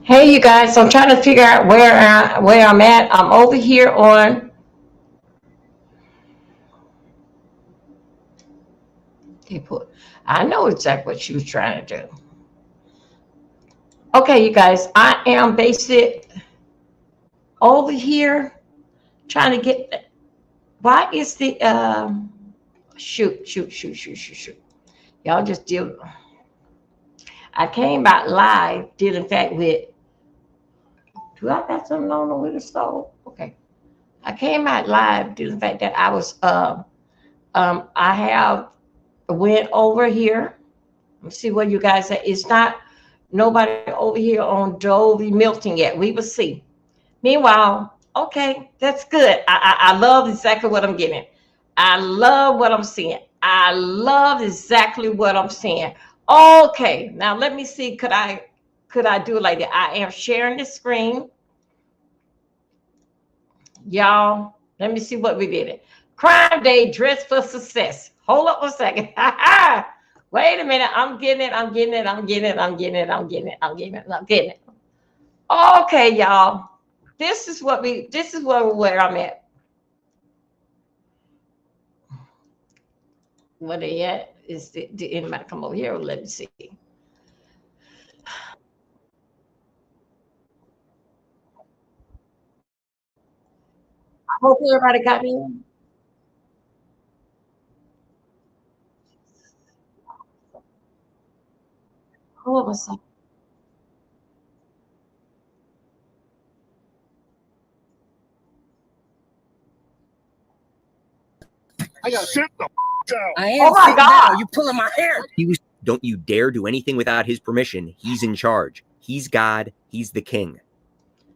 Hey, you guys, I'm trying to figure out where I'm at. I'm over here on. They put. I know exactly what she was trying to do. Okay, you guys, I am basic over here trying to get. Why is the shoot? Y'all just deal. I came out live, did in fact with. Do I got something on the with the stove? Okay. I came out live due to the fact that I was I have went over here. Let's see what you guys say. It's not nobody over here on Dolby Milton yet. We will see. Meanwhile, okay, that's good. I love exactly what I'm getting. I love what I'm seeing. I love exactly what I'm seeing. Okay, now let me see. Could I do it like that? I am sharing the screen. Y'all, let me see what we did. Crime Day dress for success. Hold up a second. Wait a minute. I'm getting it. Okay, y'all. This is where I'm at. Where they at? Did anybody come over here? Let me see. I hope everybody got me. Hold on a second. I got sit the down. I am Oh my sitting God. down. You're pulling my hair. Don't you dare do anything without his permission. He's in charge. He's God. He's the king.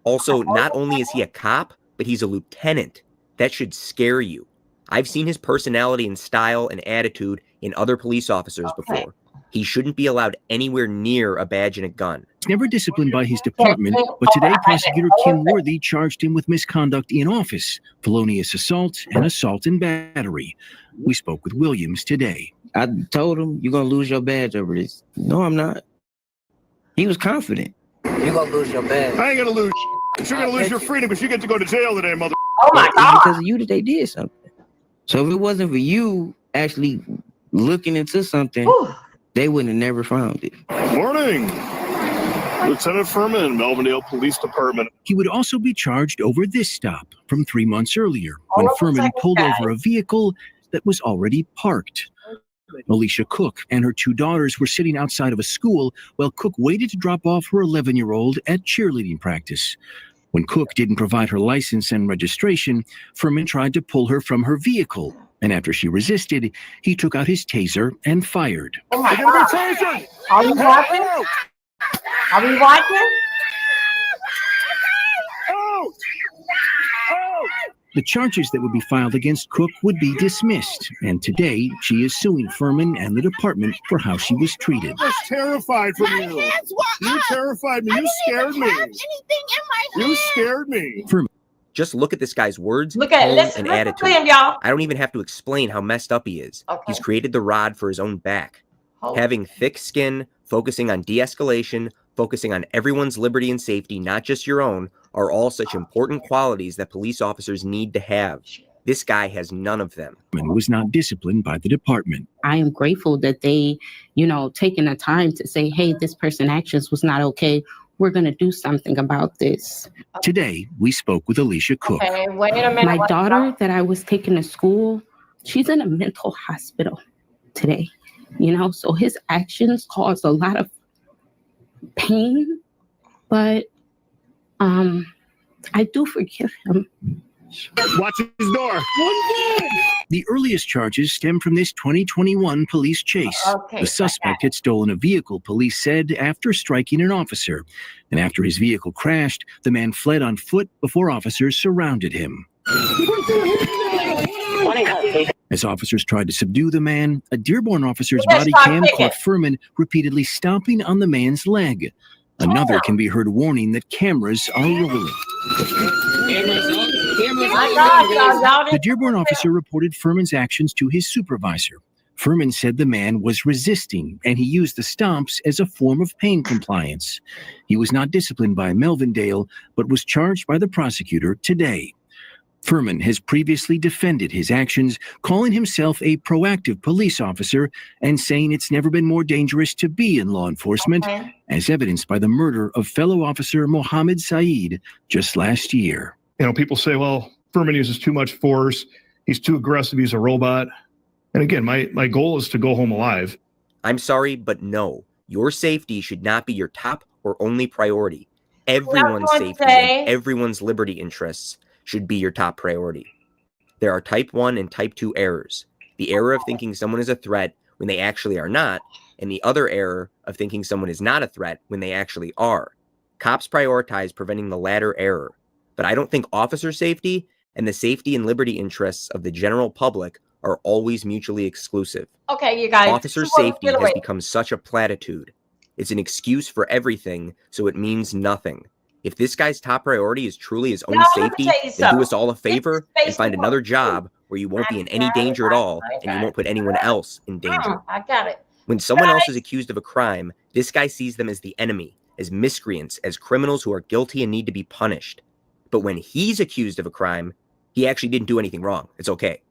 Also, not only is he a cop, but he's a lieutenant. That should scare you. I've seen his personality and style and attitude in other police officers before. He shouldn't be allowed anywhere near a badge and a gun. He's never disciplined by his department, but today prosecutor Kim Worthy charged him with misconduct in office, felonious assault, and assault and battery. We spoke with Williams today. I told him, you're going to lose your badge over this. No, I'm not. He was confident. You're going to lose your badge. I ain't gonna lose. You're gonna lose your freedom, but you get to go to jail today, mother. Oh my It's God. because of you that they did something. So if it wasn't for you actually looking into something, Whew. they would have never found it. Morning. Lieutenant Furman, Melvindale Police Department. He would also be charged over this stop from 3 months earlier when Hold on a Furman second, pulled guys. over a vehicle that was already parked. Alicia Cook and her 2 daughters were sitting outside of a school while Cook waited to drop off her 11-year-old at cheerleading practice. When Cook didn't provide her license and registration, Furman tried to pull her from her vehicle, and after she resisted, he took out his taser and fired. Oh my They're gonna be God. tasered. Are you watching? Out! Are we watching? Out! Out! The charges that would be filed against Cook would be dismissed, and today she is suing Furman and the department for how she was treated. I was terrified from you. You terrified me. You scared me. You scared me. Just look at this guy's words, Look at tone, listen and to attitude. him, y'all. I don't even have to explain how messed up he is. Okay. He's created the rod for his own back. Hold Having thick skin, focusing on de-escalation, focusing on everyone's liberty and safety, not just your own, are all such important qualities that police officers need to have. This guy has none of them. And was not disciplined by the department. I am grateful that they, taking the time to say, hey, this person actions was not okay. We're going to do something about this. Today, we spoke with Alicia Cook. Okay, wait a minute. My wait a daughter minute. that I was taking to school, she's in a mental hospital today, so his actions caused a lot of pain, but I do forgive him. Watch his door. The earliest charges stem from this 2021 police chase. Okay, The suspect had stolen a vehicle, police said, after striking an officer. And after his vehicle crashed, the man fled on foot before officers surrounded him. As officers tried to subdue the man, a Dearborn officer's Yes, body stop cam kicking. caught Furman repeatedly stomping on the man's leg. Another can be heard warning that cameras are rolling. My God, y'all The Dearborn officer reported Furman's actions to his supervisor. Furman said the man was resisting, and he used the stomps as a form of pain compliance. He was not disciplined by Melvindale, but was charged by the prosecutor today. Furman has previously defended his actions, calling himself a proactive police officer and saying it's never been more dangerous to be in law enforcement, as evidenced by the murder of fellow officer Mohammed Saeed just last year. You know, people say, well, Furman uses too much force. He's too aggressive. He's a robot. And again, my goal is to go home alive. I'm sorry, but no. Your safety should not be your top or only priority. Everyone's safety and everyone's liberty interests should be your top priority. There are type 1 and type 2 errors. The error of thinking someone is a threat when they actually are not, and the other error of thinking someone is not a threat when they actually are. Cops prioritize preventing the latter error. But I don't think officer safety and the safety and liberty interests of the general public are always mutually exclusive. Okay, you guys. Officer safety has become such a platitude. It's an excuse for everything, so it means nothing. If this guy's top priority is truly his own safety, then do us all a favor and find another job where you won't be in any danger at all and you won't put anyone else in danger. I got it. When someone else is accused of a crime, this guy sees them as the enemy, as miscreants, as criminals who are guilty and need to be punished. But when he's accused of a crime, he actually didn't do anything wrong. It's okay.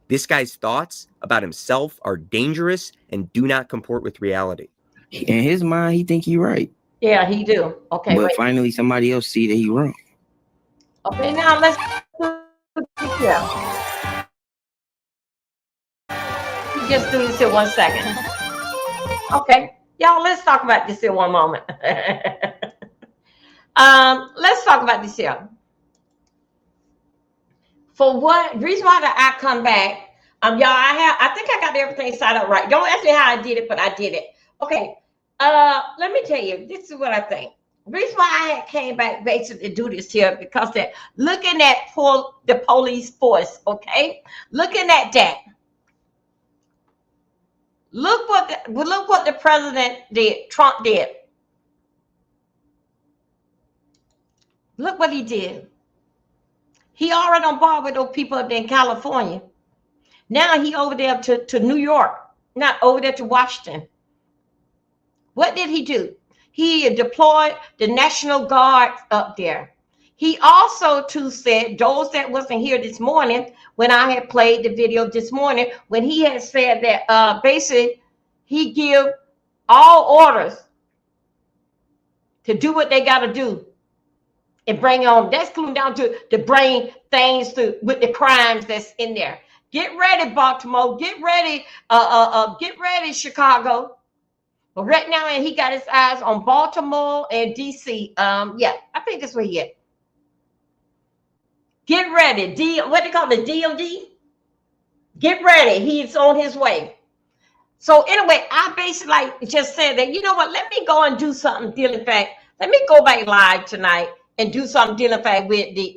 This guy's thoughts about himself are dangerous and do not comport with reality. In his mind, he think he right. Yeah, he do. Okay, but finally somebody else see that he wrong. Okay, now let's just do this here 1 second. Okay, y'all, let's talk about this here one moment. Let's talk about this here. For what reason why did I come back? Y'all, I think I got everything set up right. Don't ask me how I did it, but I did it. Okay. Let me tell you, this is what I think. The reason why I came back basically to do this here, because they're looking at the police force, okay? Looking at that. Look what the president did, Trump did. Look what he did. He already on board with those people up there in California. Now he over there to New York, not over there to Washington. What did he do? He deployed the National Guard up there. He also too said, those that wasn't here this morning, when I had played the video this morning, when he had said that basically he give all orders to do what they got to do and bring on. That's coming down to bring things with the crimes that's in there. Get ready, Baltimore. Get ready, Chicago. But right now, and he got his eyes on Baltimore and DC. Yeah, I think that's where he at. Get ready. What they call the DMD? Get ready. He's on his way. So anyway, I basically just said that, you know what, let me go and do something dealing fact. Let me go back live tonight and do something dealing fact with the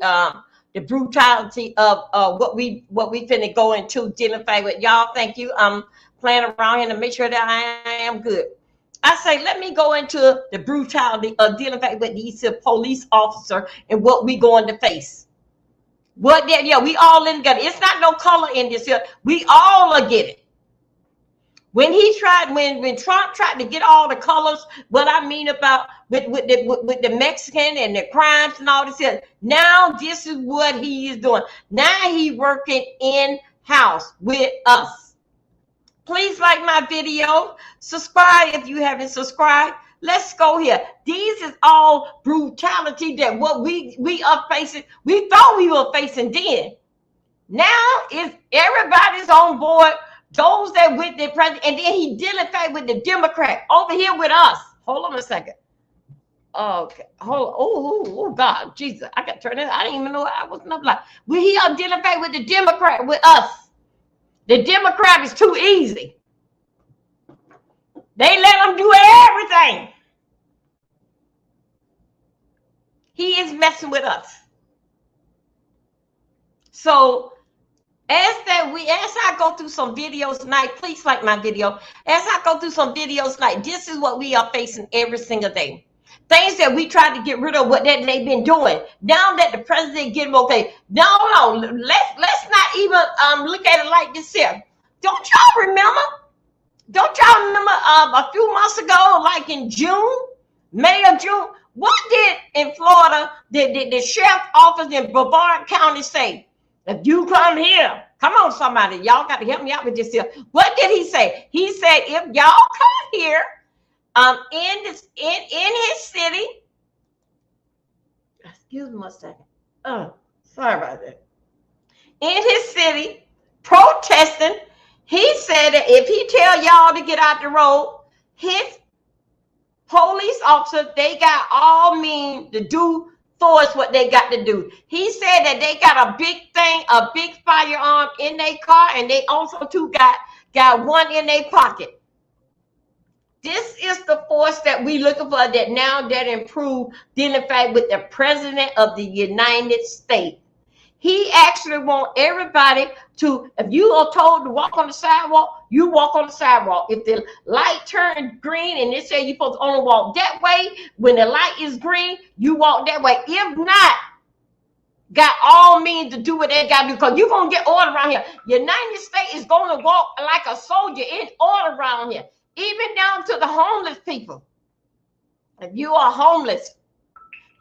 brutality of what we finna go into dealing fact with. Y'all, thank you. I'm playing around here to make sure that I am good. I say, let me go into the brutality of dealing with these police officer and what we going to face. What that, yeah, we all in together. It's not no color in this here. We all are getting. When Trump tried to get all the colors, what I mean about with the Mexican and the crimes and all this here, now this is what he is doing. Now he working in-house with us. Please like my video. Subscribe if you haven't subscribed. Let's go here. These is all brutality that what we are facing. We thought we were facing then. Now is everybody's on board. Those that with the president, and then he dealing with the Democrat over here with us. Hold on a second. Okay, hold on. Oh God, Jesus! I got to turn it. I didn't even know I was not like. We here dealing with the Democrat with us. The Democrat is too easy. They let them do everything. He is messing with us. So as I go through some videos tonight, please like my video. As I go through some videos tonight, this is what we are facing every single day. Things that we tried to get rid of, what that they've been doing. Now that the president get them okay. No, let's not even look at it like this here. Don't y'all remember Don't y'all remember a few months ago, like in June, May or June, what did in Florida, the sheriff's office in Brevard County say? If you come here, come on, somebody, y'all got to help me out with this here. What did he say? He said, if y'all come here, in his city, excuse me a second. Sorry about that. In his city, protesting, he said that if he tell y'all to get out the road, his police officers, they got all means to do for us what they got to do. He said that they got a big thing, a big firearm in their car, and they also too got one in their pocket. This is the force that we looking for that now that improve dealing fact with the president of the United States. He actually want everybody to, if you are told to walk on the sidewalk, you walk on the sidewalk. If the light turns green and they say you're supposed to only walk that way, when the light is green, you walk that way. If not, got all means to do what they got to do, because you're going to get order around here. United States is going to walk like a soldier in order around here, even down to the homeless people. If you are homeless,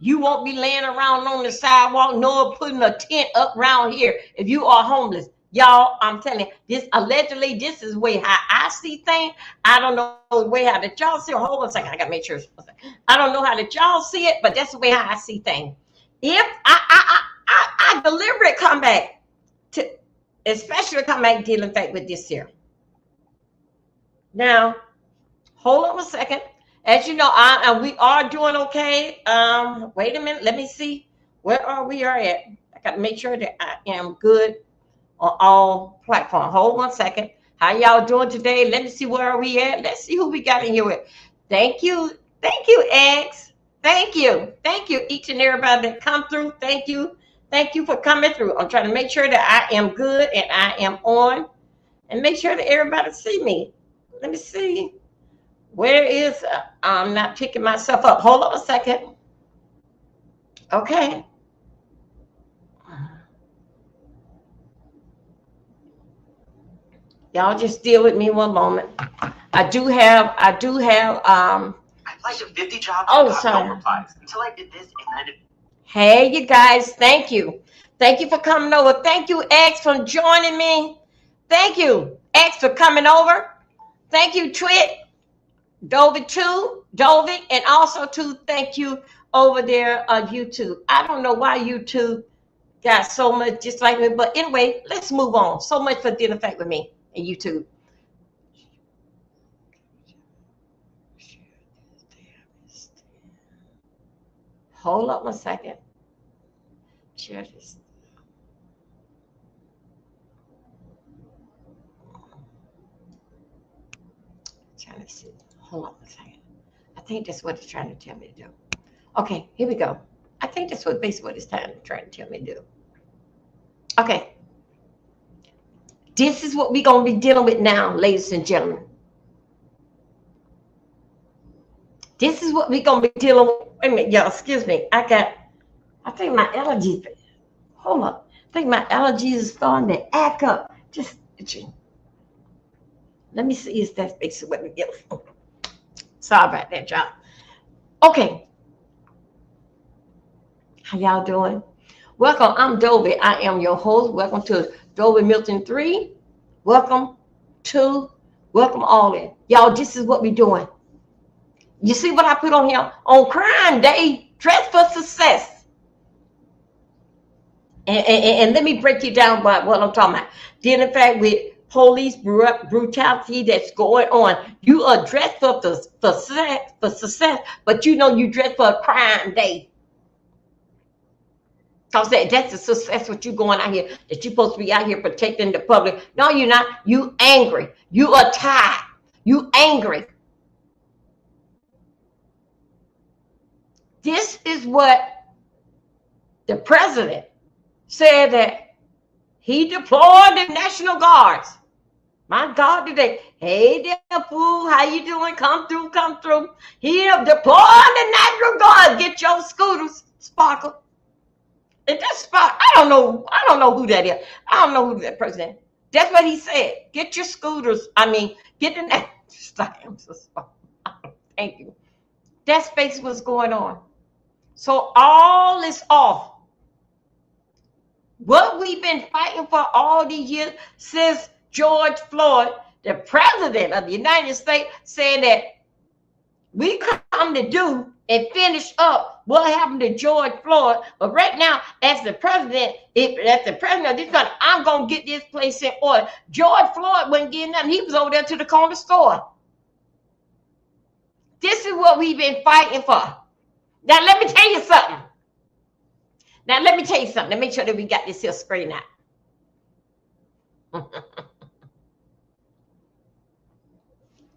you won't be laying around on the sidewalk nor putting a tent up around here if you are homeless. Y'all, I'm telling you, this allegedly, this is the way how I see things. I don't know the way how that y'all see it. Hold on a second. I got to make sure. I don't know how that y'all see it, but that's the way how I see things. If I deliberately come back to, especially come back dealing fact with this here. Now, hold on a second. As you know, we are doing okay. Wait a minute. Let me see where we are at. I got to make sure that I am good on all platforms. Hold 1 second. How y'all doing today? Let me see where we at. Let's see who we got in here with. Thank you. Thank you, X. Thank you. Thank you, each and everybody that come through. Thank you. Thank you for coming through. I'm trying to make sure that I am good and I am on, and make sure that everybody see me. Let me see. Where is, I'm not picking myself up. Hold on a second. Okay. Y'all just deal with me one moment. I do have, I applied to 50 jobs Oh, and got sorry. no replies until I did this, and then hey, you guys, thank you. Thank you for coming over. Thank you, X, for joining me. Thank you, X, for coming over. Thank you, Twit, Dovey, and also to thank you over there on YouTube. I don't know why YouTube got so much just like me, but anyway, let's move on. So much for dealing fact with me and YouTube. Hold up 1 second. Share this. Trying to see. Hold on 1 second. I think that's what it's trying to tell me to do. Okay, here we go. I think that's what basically what it's trying to tell me to do. Okay. This is what we're going to be dealing with now, ladies and gentlemen. This is what we're going to be dealing with. Wait a minute, y'all, excuse me. I think my allergies, hold up. I think my allergies are starting to act up. Just itching. Let me see if that's basically what we get. Sorry about that, y'all. Okay. How y'all doing? Welcome. I'm Dovey. I am your host. Welcome to Dovey Milton 3. Welcome all in. Y'all, this is what we're doing. You see what I put on here? On Crime Day, dress for success. And let me break you down by what I'm talking about. Dealing in fact with police brutality that's going on. You are dressed for success, but you know you dress for a crime day. Because that's the success what you going out here, that you're supposed to be out here protecting the public. No, you're not. You angry. You are tired. You angry. This is what the president said, that he deployed the National Guards. My God, today. Hey there, fool. How you doing? Come through, come through. He deployed the National Guards. Get your scooters, Sparkle. And that's Sparkle. I don't know who that is. I don't know who that person is. That's what he said. Get your scooters. Get the next stamps. Thank you. That's basically what's going on. So all is off. What we've been fighting for all these years since George Floyd, the president of the United States, said that we come to do and finish up what happened to George Floyd. But right now, as the president of this country, I'm going to get this place in order. George Floyd wasn't getting nothing. He was over there to the corner store. This is what we've been fighting for. Now, let me tell you something. Let me make sure that we got this here straightened out.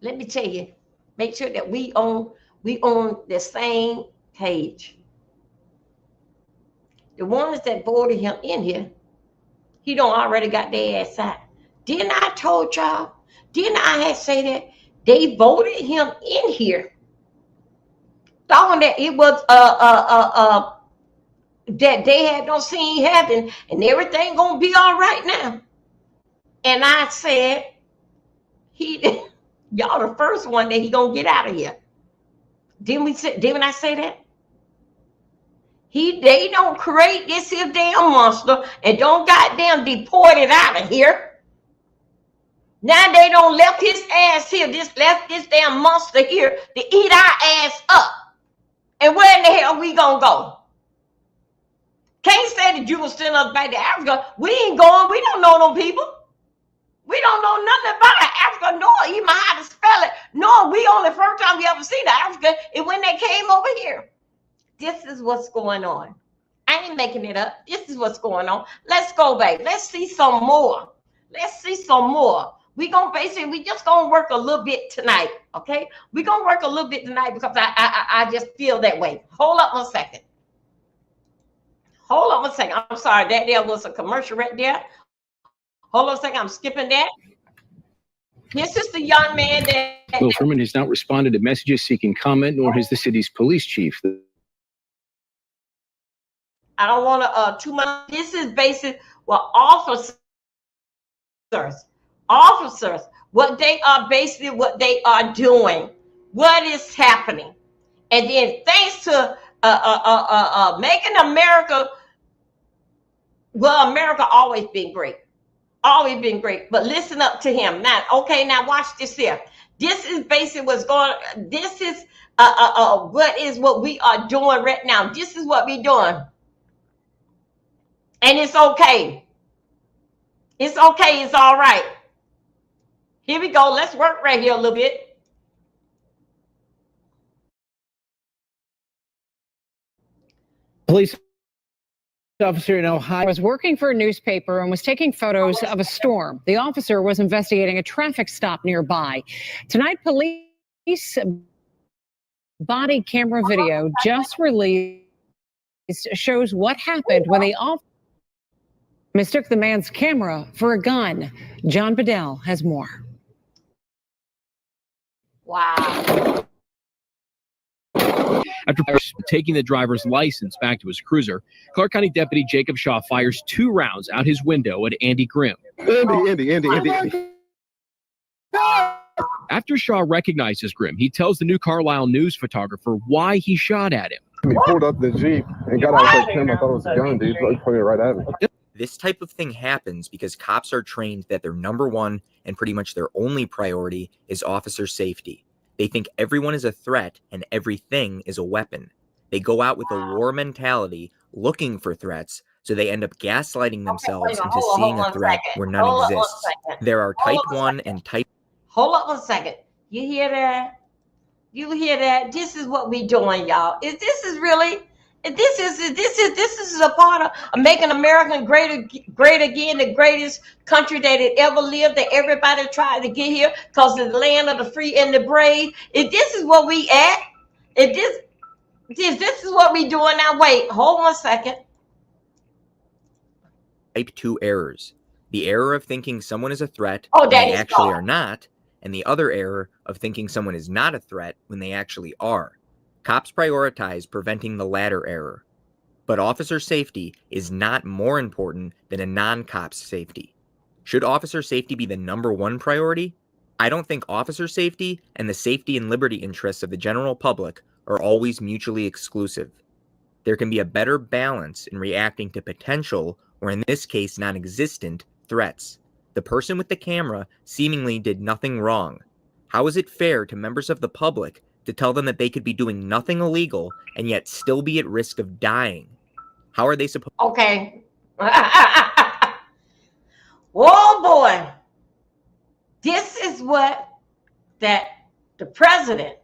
Let me tell you, make sure that we on the same page. The ones that voted him in here, he don't already got their ass out. Didn't I told y'all? Didn't I have say that they voted him in here, thought that it was that they had no seen heaven and everything gonna be all right now. And I said, y'all the first one that he gonna get out of here. Didn't I say that? They don't create this here damn monster and don't goddamn deport it out of here. Now they don't left his ass here, left this damn monster here to eat our ass up. And where in the hell we gonna go? Can't say that you will send us back to Africa. We ain't going. We don't know them people. We don't know nothing about Africa, nor even how to spell it. Nor we only first time we ever seen Africa is when they came over here. This is what's going on. I ain't making it up. This is what's going on. Let's go back. Let's see some more. Let's see some more. We just gonna work a little bit tonight, okay? We gonna work a little bit tonight because I just feel that way. Hold up one second. Hold on one second. I'm sorry. That there was a commercial right there. Hold on a second. I'm skipping that. This is the young man that... Will Furman has not responded to messages seeking comment, nor has the city's police chief. I don't want to too much. This is basic what officers, what they are basically what they are doing, what is happening. And then thanks to making America, well, America always been great. Always been great. But listen up to him. Now, okay, now watch this here. This is basically what's going on. This is what we are doing right now. This is what we're doing. And it's okay. It's okay. It's all right. Here we go. Let's work right here a little bit. Police officer in Ohio was working for a newspaper and was taking photos of a storm. The officer was investigating a traffic stop nearby. Tonight, police body camera video just released shows what happened when the officer mistook the man's camera for a gun. John Bedell has more. Wow. After taking the driver's license back to his cruiser, Clark County Deputy Jacob Shaw fires 2 rounds out his window at Andy Grimm. Andy. After Shaw recognizes Grimm, he tells the New Carlisle News photographer why he shot at him. He pulled up the Jeep and got out of him. I thought it was a gun, dude. So he pointed it right at me. This type of thing happens because cops are trained that their number one and pretty much their only priority is officer safety. They think everyone is a threat and everything is a weapon. They go out with a war mentality looking for threats, so they end up gaslighting themselves into seeing a threat where none exists. There are type 1 and type... Hold up one second. You hear that? You hear that? This is what we doing, y'all. This is a part of making America great again, the greatest country that it ever lived, that everybody tried to get here because it's the land of the free and the brave. If this is what we at, if this is what we doing now, wait, hold on a second. Type 2 errors. The error of thinking someone is a threat when they actually are not, and the other error of thinking someone is not a threat when they actually are. Cops prioritize preventing the latter error. But officer safety is not more important than a non-cop's safety. Should officer safety be the #1 priority? I don't think officer safety and the safety and liberty interests of the general public are always mutually exclusive. There can be a better balance in reacting to potential, or in this case, non-existent, threats. The person with the camera seemingly did nothing wrong. How is it fair to members of the public to tell them that they could be doing nothing illegal and yet still be at risk of dying? How are they supposed? Okay. Oh boy. This is what that the president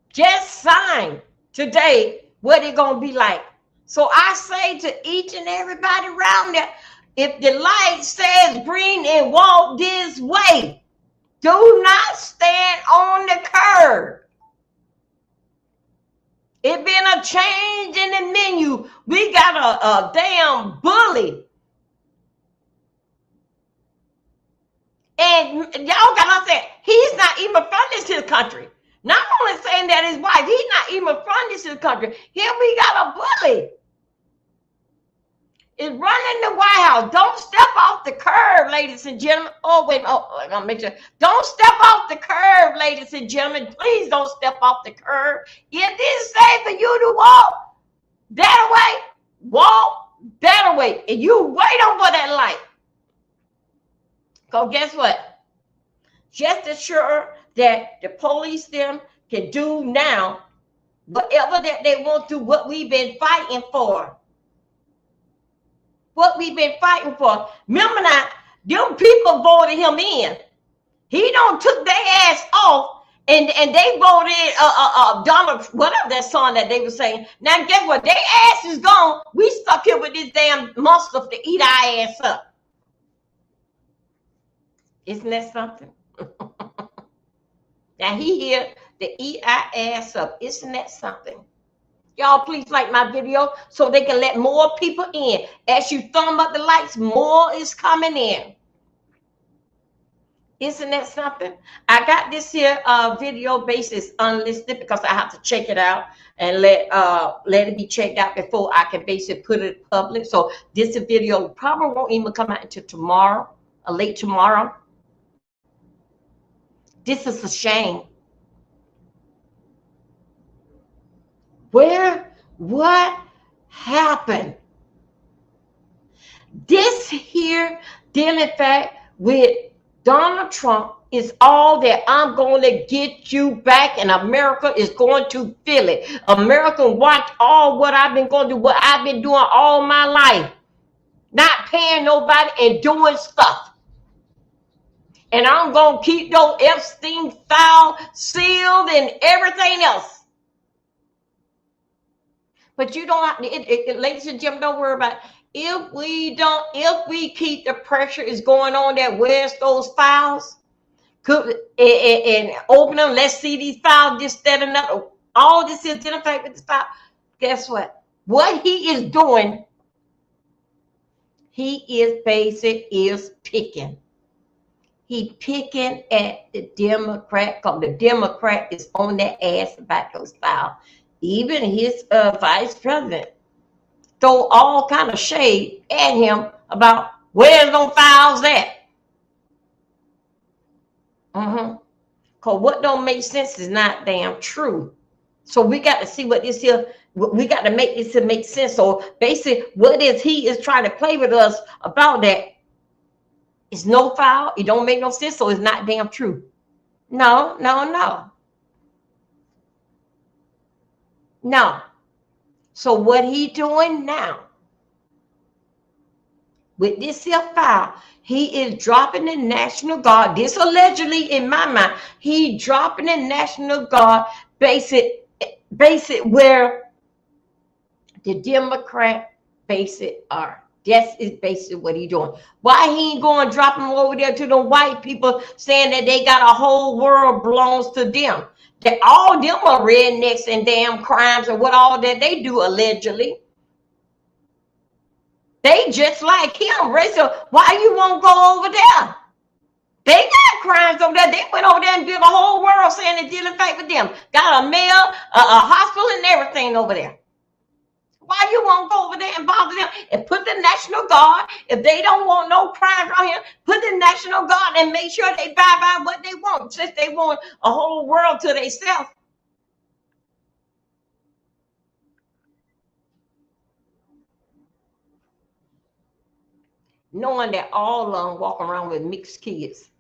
just signed today, what it gonna be like. So I say to each and everybody around there, if the light says green and walk this way, do not stand on the curb. It been a change in the menu. We got a damn bully. And y'all got to say, he's not even from this country. Not only saying that his wife, he's not even from this country. Here we got a bully. Is running the White House. Don't step off the curb, ladies and gentlemen. Oh, wait. Oh, I'm gonna make sure. Don't step off the curb, ladies and gentlemen. Please don't step off the curb. It is safe for you to walk that way. Walk that way. And you wait over that light. Because guess what? Just as sure that the police them can do now whatever that they want to, what we've been fighting for. What we've been fighting for. Remember now, them people voted him in. He don't took their ass off, and they voted Donald, whatever that song that they were saying. Now guess what? Their ass is gone. We stuck here with this damn monster to eat our ass up. Isn't that something? Now he here to eat our ass up. Isn't that something? Y'all please like my video so they can let more people in. As you thumb up the lights, more is coming in. Isn't that something? I got this here video basis unlisted because I have to check it out and let it be checked out before I can basically put it public. So this video probably won't even come out until tomorrow, or late tomorrow. This is a shame. What happened? This here dealing fact with Donald Trump is all that I'm going to get you back, and America is going to feel it. America watch all what I've been going to do, what I've been doing all my life. Not paying nobody and doing stuff. And I'm going to keep those Epstein file sealed and everything else. But you don't have to, ladies and gentlemen, don't worry about it. If we keep the pressure is going on that where's those files, and open them, let's see these files, this, that, and that, all this is identified with this file. Guess what? What he is doing, he is picking. He picking at the Democrat, because the Democrat is on their ass about those files. Even his vice president throw all kind of shade at him about where's those files at. Because what don't make sense is not damn true. So we got to see what this here, we got to make this to make sense. So basically what is he is trying to play with us about that. It's no file. It don't make no sense. So it's not damn true. No. So what he doing now with this here file, he is dropping the National Guard. This allegedly in my mind, he dropping the National Guard basic where the Democrat basic are. That's is basically what he doing. Why he ain't going drop them over there to the white people saying that they got a whole world belongs to them? That all them are rednecks and damn crimes and what all that they do allegedly. They just like him, Rachel. Why you won't go over there? They got crimes over there. They went over there and did a whole world saying they dealing fight with them. Got a mail, a hospital and everything over there. Why you won't go over there and bother them and put the National Guard? If they don't want no crime around here, put the National Guard and make sure they buy by what they want, since they want a whole world to themselves. Knowing that all of them walk around with mixed kids.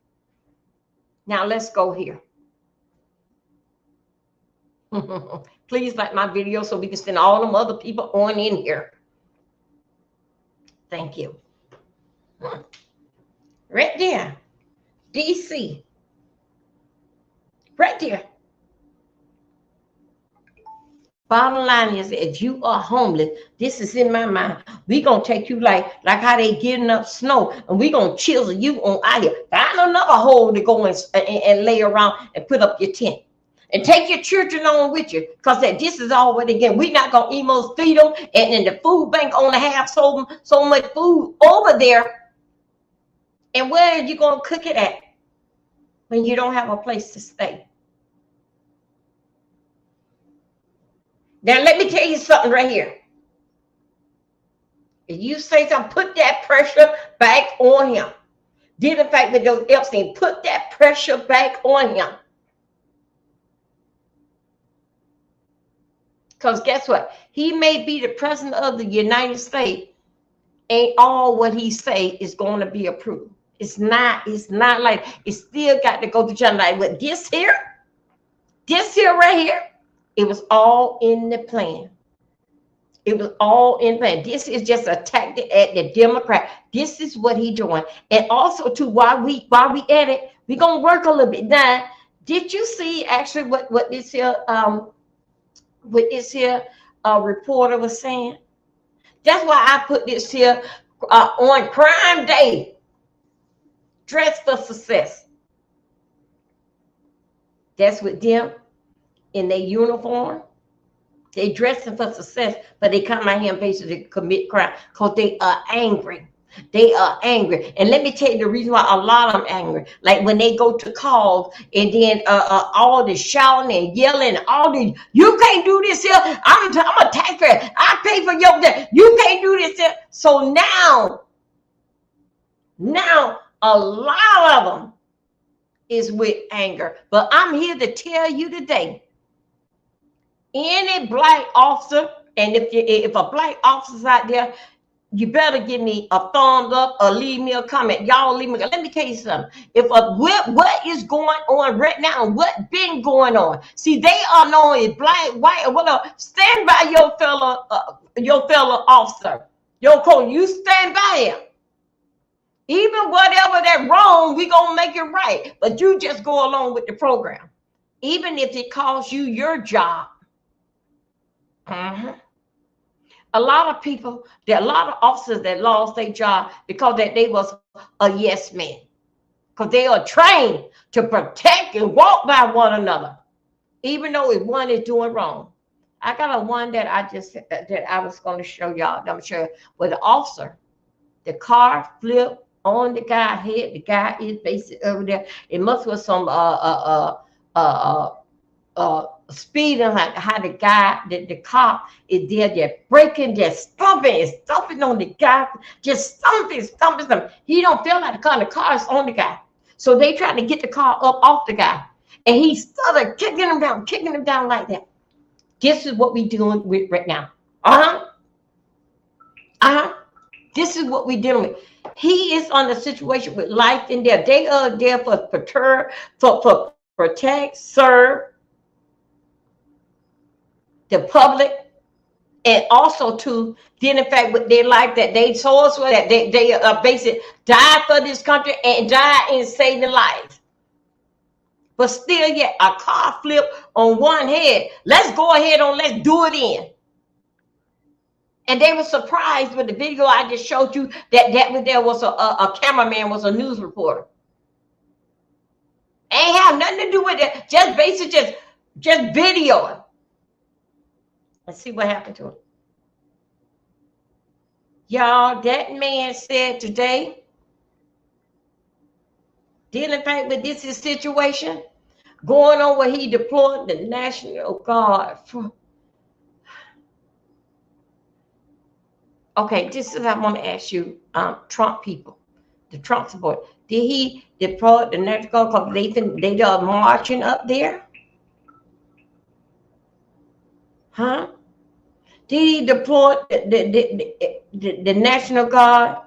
Now let's go here. Please like my video so we can send all them other people on in here. Thank you. Right there. DC. Right there. Bottom line is, if you are homeless, this is in my mind. We gonna take you like how they getting up snow, and we gonna chisel you on out here. Find another hole to go and lay around and put up your tent. And take your children on with you, because this is all what they get. We're not going to almost feed them, and then the food bank only have so much food over there. And where are you going to cook it at when you don't have a place to stay? Now, let me tell you something right here. If you say something, put that pressure back on him. Did in fact with those Epstein, put that pressure back on him. Because guess what? He may be the president of the United States. Ain't all what he say is going to be approved. It's not like it still got to go to China. Like with this here right here, it was all in the plan. It was all in plan. This is just a tactic at the Democrat. This is what he doing. And also too, while we at it, we gonna work a little bit. Now, did you see actually what this here reporter was saying? That's why I put this here on Crime Day. Dress for success. That's what them in their uniform. They dressing for success, but they come out here and basically commit crime because they are angry. They are angry. And let me tell you the reason why a lot of them angry. Like when they go to calls and then all the shouting and yelling, all the, you can't do this here. I'm a taxpayer. I pay for your debt. You can't do this here. So now a lot of them is with anger. But I'm here to tell you today, any black officer, and if a black officer's out there, you better give me a thumbs up or leave me a comment. Y'all leave me. Let me tell you something. What is going on right now? What been going on? See, they are knowing black, white, or whatever. Stand by your fellow officer. Your coach, you stand by him. Even whatever that wrong, we gonna make it right. But you just go along with the program, even if it costs you your job. A lot of people, there are a lot of officers that lost their job because that they was a yes man, because they are trained to protect and walk by one another, even though if one is doing wrong. I got a one that I was going to show y'all. I'm sure with the officer, the car flipped on the guy's head. The guy is basically over there. It must was some speeding, like how the guy, the cop is there, they're breaking, they're stomping on the guy, just stomping. He don't feel like the car is on the guy. So they try to get the car up off the guy. And he started kicking him down like that. This is what we doing with right now. This is what we dealing with. He is on the situation with life and death. They are there for protect, serve the public, and also to deal in fact with their life that they saw us, that they basically died for this country and died in saving lives. But still yet a car flip on one head. Let's go ahead and let's do it in. And they were surprised with the video I just showed you that there was a cameraman, was a news reporter. Ain't have nothing to do with it. Just basically just videoing. Let's see what happened to him. Y'all, that man said today, dealing back with this situation, going on where he deployed the National Guard for. Okay, this is I want to ask you, Trump people, the Trump support. Did he deploy the National Guard? They are marching up there, huh? Did he deploy the National Guard?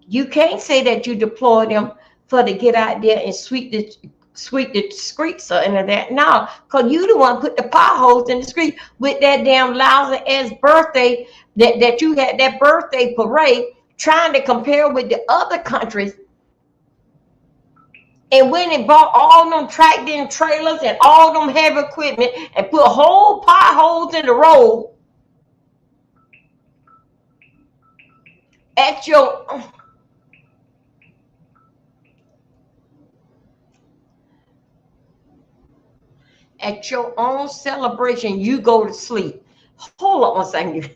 You can't say that you deploy them for to get out there and sweep the streets or any of that. No, because you the one put the potholes in the street with that damn lousy ass birthday that you had, that birthday parade, trying to compare with the other countries, and went and bought all them tractor trailers and all them heavy equipment and put whole potholes in the road at your own celebration. You go to sleep. Hold on one second.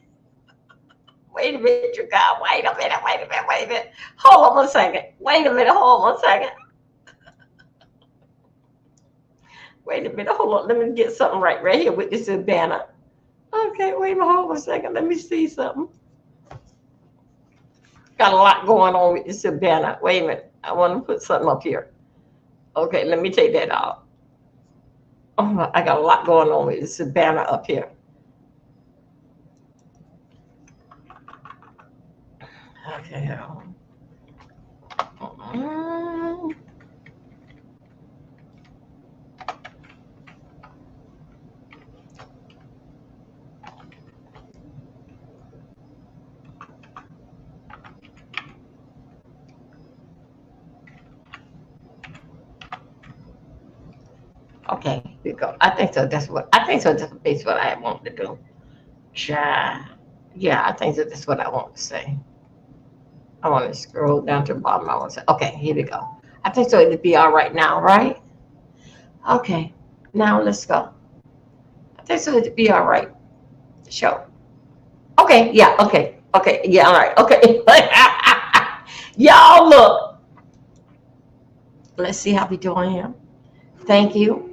Wait a minute, you guys. Wait a minute. Hold on one second. Wait a minute. Hold on one second. Wait a minute. Hold on. Let me get something right here with this banner. Okay, wait a minute. Hold on a second. Let me see something. Got a lot going on with this banner. Wait a minute. I want to put something up here. Okay, let me take that out. Oh, I got a lot going on with this banner up here. Okay. Okay, here we go. I think so. That's what That's what I want to do. Yeah, I think so. That's what I want to say. I want to scroll down to the bottom. I want to say, okay, here we go. I think so. It'll be all right now, right? Okay, now let's go. I think so. It'll be all right. Show. Okay, yeah, okay, yeah, all right, okay. Y'all look. Let's see how we doing here. Thank you.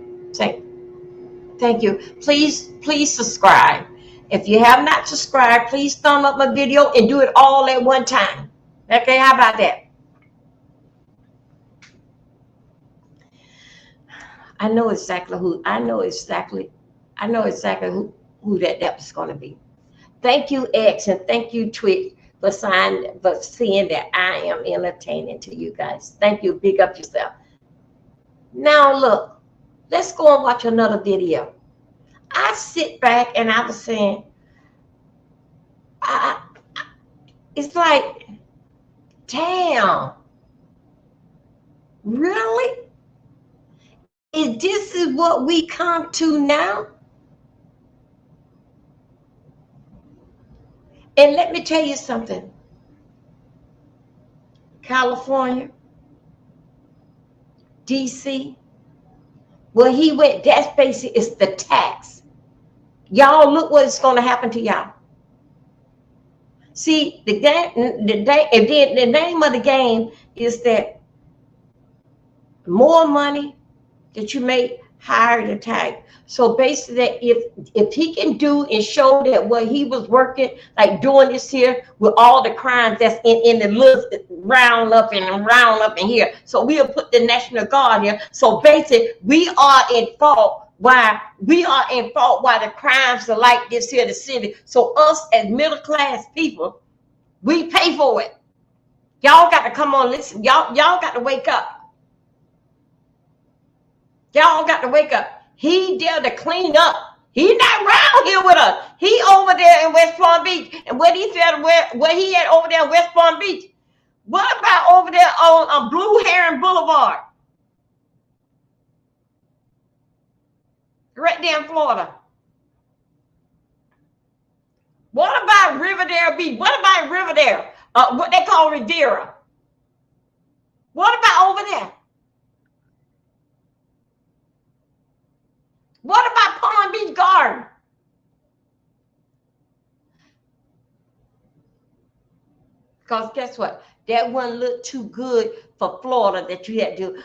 Thank you. Please subscribe. If you have not subscribed, please thumb up my video and do it all at one time. Okay, how about that? I know exactly who that was going to be. Thank you, X, and thank you, Twitch, for seeing that I am entertaining to you guys. Thank you. Big up yourself. Now look, let's go and watch another video. I sit back and I was saying, it's like, damn, really? This is what we come to now? And let me tell you something. California, DC, where he went, that's basically, it's the tax. Y'all look what's going to happen to y'all. See, the name of the game is that more money that you make, higher the tax. So basically, if he can do and show that what he was working, like doing this here with all the crimes that's in the list, round up in here. So we'll put the National Guard here. So basically, we are in fault. Why the crimes are like this here in the city. So us as middle class people, we pay for it. Y'all got to come on, listen. Y'all got to wake up. Y'all got to wake up. He there to clean up. He's not around here with us. He over there in West Palm Beach. And where he at over there in West Palm Beach? What about over there on Blue Heron Boulevard? Right there in Florida. What about Riverdale Beach? What about Riverdale? What they call Riviera? What about over there? What about Palm Beach Garden? Because guess what? That wouldn't look too good for Florida that you had to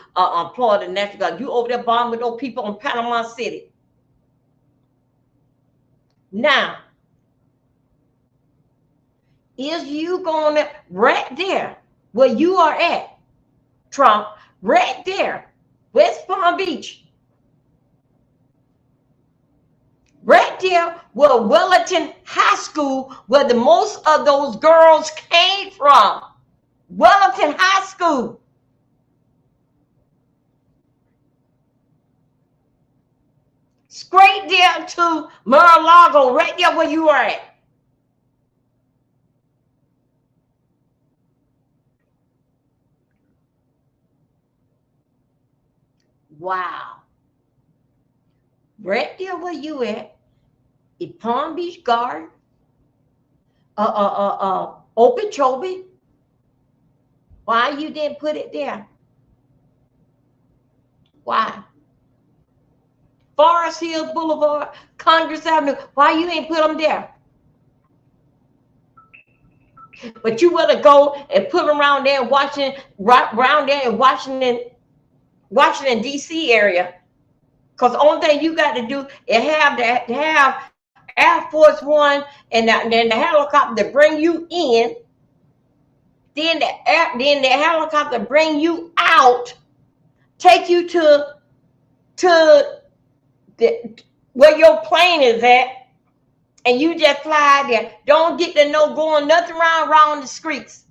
Florida National Guard. You over there bombing with those people in Panama City. Now, is you gonna right there where you are at, Trump, right there, West Palm Beach, right there where Wellington High School, where the most of those girls came from. Wellington High School. Straight there to Mar-a-Lago, right there where you are at. Wow. Right there where you at, in Palm Beach Garden, Okeechobee. Why you didn't put it there? Why? Forest Hills Boulevard, Congress Avenue. Why you ain't put them there? But you want to go and put them around there, around there in Washington D.C. area. Because the only thing you got to do is have Air Force One and then the helicopter to bring you in. Then the helicopter bring you out, take you to where your plane is at, and you just fly there. Don't get to know going nothing around the streets.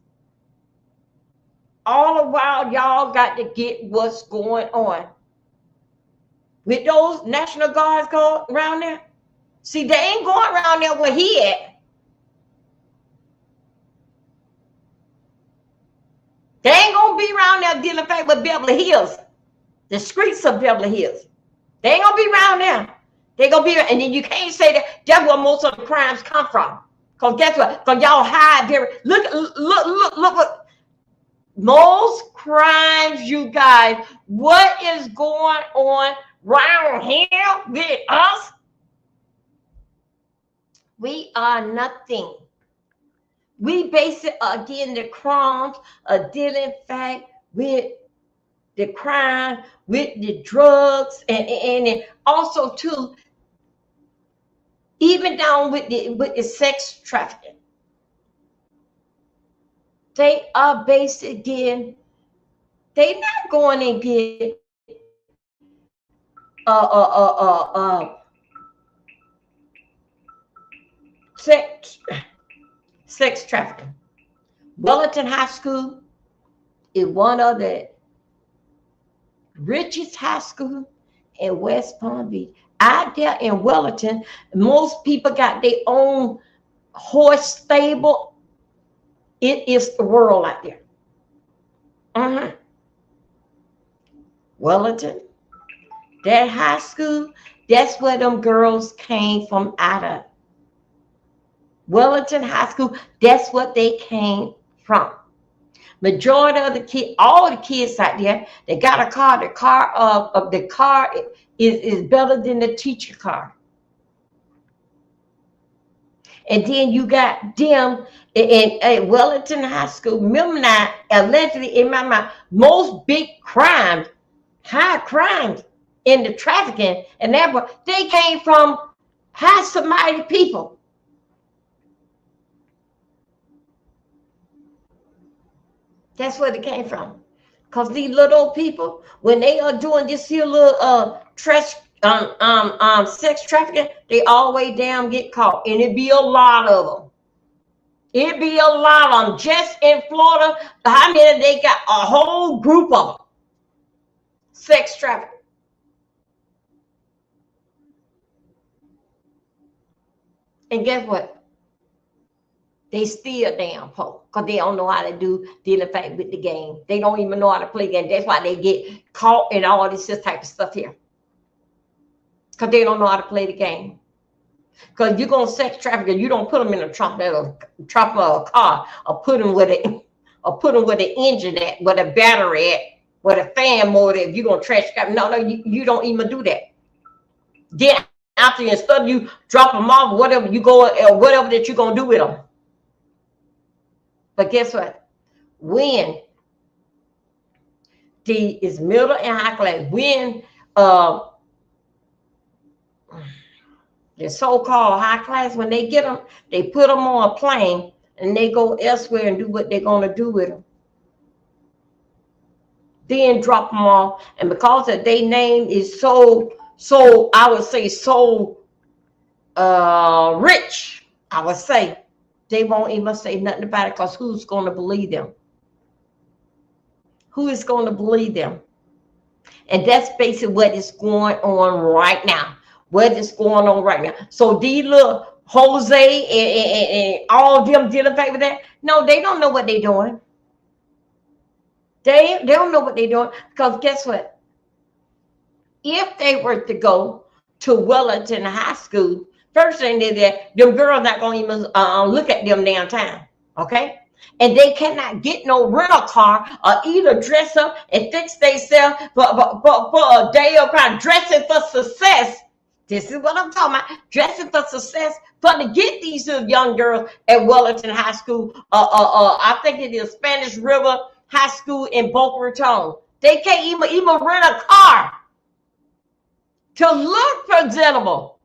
All the while, y'all got to get what's going on. With those National Guards go around there, see, they ain't going around there where he at. They ain't gonna be around there dealing with Beverly Hills, the streets of Beverly Hills. They ain't gonna be around there. They gonna be, and then you can't say that that's where most of the crimes come from. Cause guess what? Cause y'all hide there. Look what most crimes, you guys. What is going on around here with us? We are nothing. We base it again, the crimes are dealing fact with the crime, with the drugs, and also too, even down with the sex trafficking. They are based again. They not going and get sex trafficking. Wellington High School is one of the richest high school in West Palm Beach. Out there in Wellington, most people got their own horse stable. It is the world out there. Wellington, that high school, that's where them girls came from out of. Wellington High School, that's what they came from. Majority of the kids, all the kids out there, they got a car. The car is better than the teacher car. And then you got them in Wellington High School. Remember now, allegedly in my mind, most big crimes, high crimes in the trafficking, and they came from high society people. That's where they came from. Because these little people, when they are doing this here little sex trafficking, they always damn get caught. And it be a lot of them. It be a lot of them. Just in Florida, how many they got? A whole group of them. Sex trafficking. And guess what? They still damn poor because they don't know how to deal in fact with the game. They don't even know how to play the game. That's why they get caught in all this type of stuff here. Because they don't know how to play the game. Because you're going to sex traffic, you don't put them in a trunk of a car or put them with an engine at, with a battery at, with a fan motor. If you're going to trash traffic, no, you don't even do that. Then after instead of you drop them off, whatever you go, whatever that you're going to do with them. But guess what? When is middle and high class, when the so-called high class, when they get them, they put them on a plane and they go elsewhere and do what they're going to do with them. Then drop them off. And because of their name is so I would say so rich, I would say, they won't even say nothing about it, because who's going to believe them? Who is going to believe them? And that's basically what is going on right now. What is going on right now. So these little Jose and all of them dealing with that, no, they don't know what they're doing. They don't know what they're doing, because guess what? If they were to go to Wellington High School, first thing they did, them girls not going to even look at them downtown, okay? And they cannot get no rental car or either dress up and fix themselves for a day of kind of dressing for success. This is what I'm talking about, dressing for success, for to get these young girls at Wellington High School. I think it is Spanish River High School in Boca Raton. They can't even rent a car to look presentable.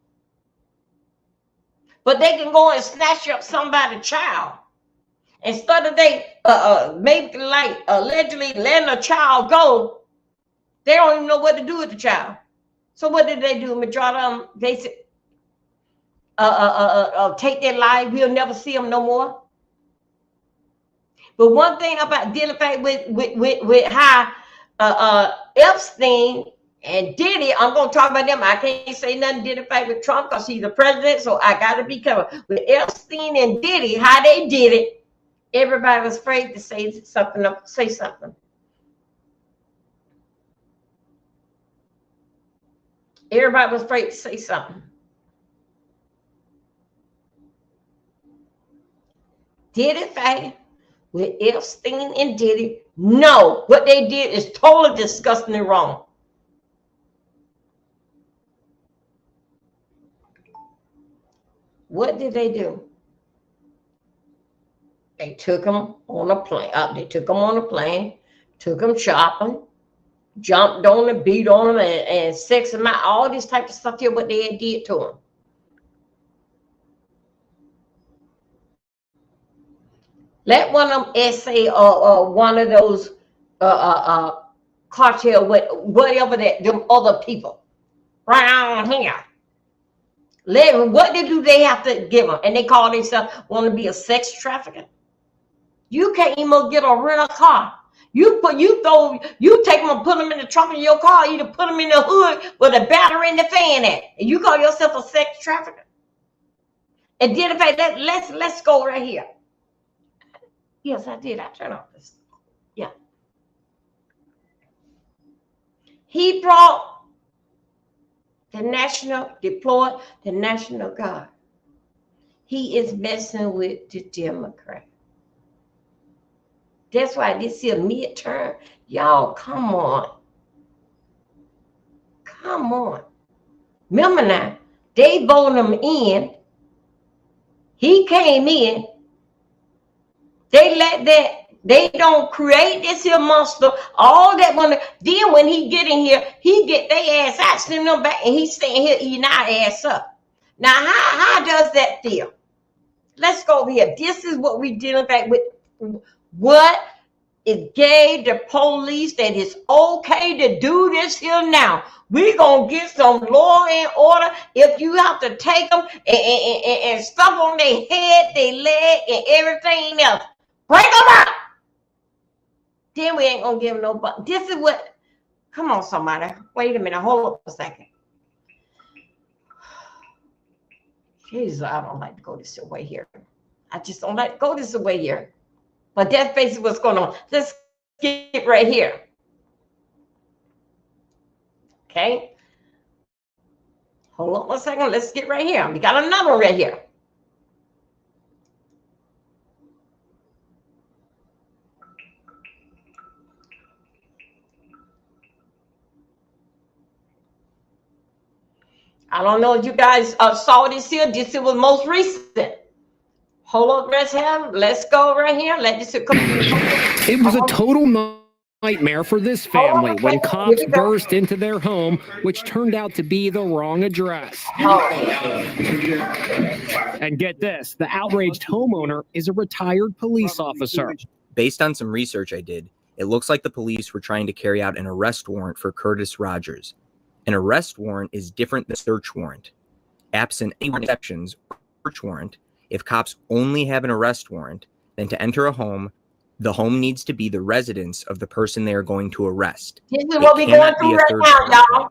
But they can go and snatch up somebody's child. Instead of they maybe like allegedly letting a child go, they don't even know what to do with the child. So what did they do? Majority of them, they take their life. We'll never see them no more. But one thing about dealing with how Epstein and Diddy, I'm going to talk about them. I can't say nothing dealing with Trump because he's the president, so I got to be careful. With Epstein and Diddy, how they did it, everybody was afraid to say something. Everybody was afraid to say something. Did it fail with Epstein and Diddy? No, what they did is totally disgustingly wrong. What did they do? They took them on a plane. Took them shopping, jumped on them, beat on them, and sex them out. All this type of stuff here, what they did to them. Let one of them SA or one of those cartel, whatever that them other people around here. What do they have to give them? And they call themselves want to be a sex trafficker. You can't even get a rental car. You take them and put them in the trunk of your car. You put them in the hood with a battery in the fan at, and you call yourself a sex trafficker. And then let's go right here. Yes, I did. I turned off this. Yeah. He brought deployed the National Guard. He is messing with the Democrat. That's why this here midterm, y'all, come on. Come on. Remember now, they voted him in. He came in. They don't create this here monster. All that one. Then when he get in here, he get their ass out, send them back, and he's staying here eating our ass up. Now, how does that feel? Let's go over here. This is what we dealing with. What it gave the police that it's okay to do this here now. We're going to get some law and order. If you have to take them and stuff on their head, their leg, and everything else, break them up. Then we ain't going to give them no button. This is what, come on, somebody. Wait a minute. Hold up a second. Jesus, I don't like to go this way here. I just don't like to go this way here. But that's basically what's going on. Let's get right here. Okay. Hold on 1 second. Let's get right here. We got another one right here. I don't know if you guys saw this here. This was most recent. Hold on, let's go right here. Let this come. It was a total nightmare for this Oh, family when okay. cops Here we go. burst into their home, which turned out to be the wrong address. Oh. And get this, the outraged homeowner is a retired police officer. Based on some research I did, it looks like the police were trying to carry out an arrest warrant for Curtis Rogers. An arrest warrant is different than a search warrant. Absent any exceptions, search warrant, if cops only have an arrest warrant, then to enter a home, the home needs to be the residence of the person they are going to arrest. This is It what we're going cannot be through a right third now, party y'all. home.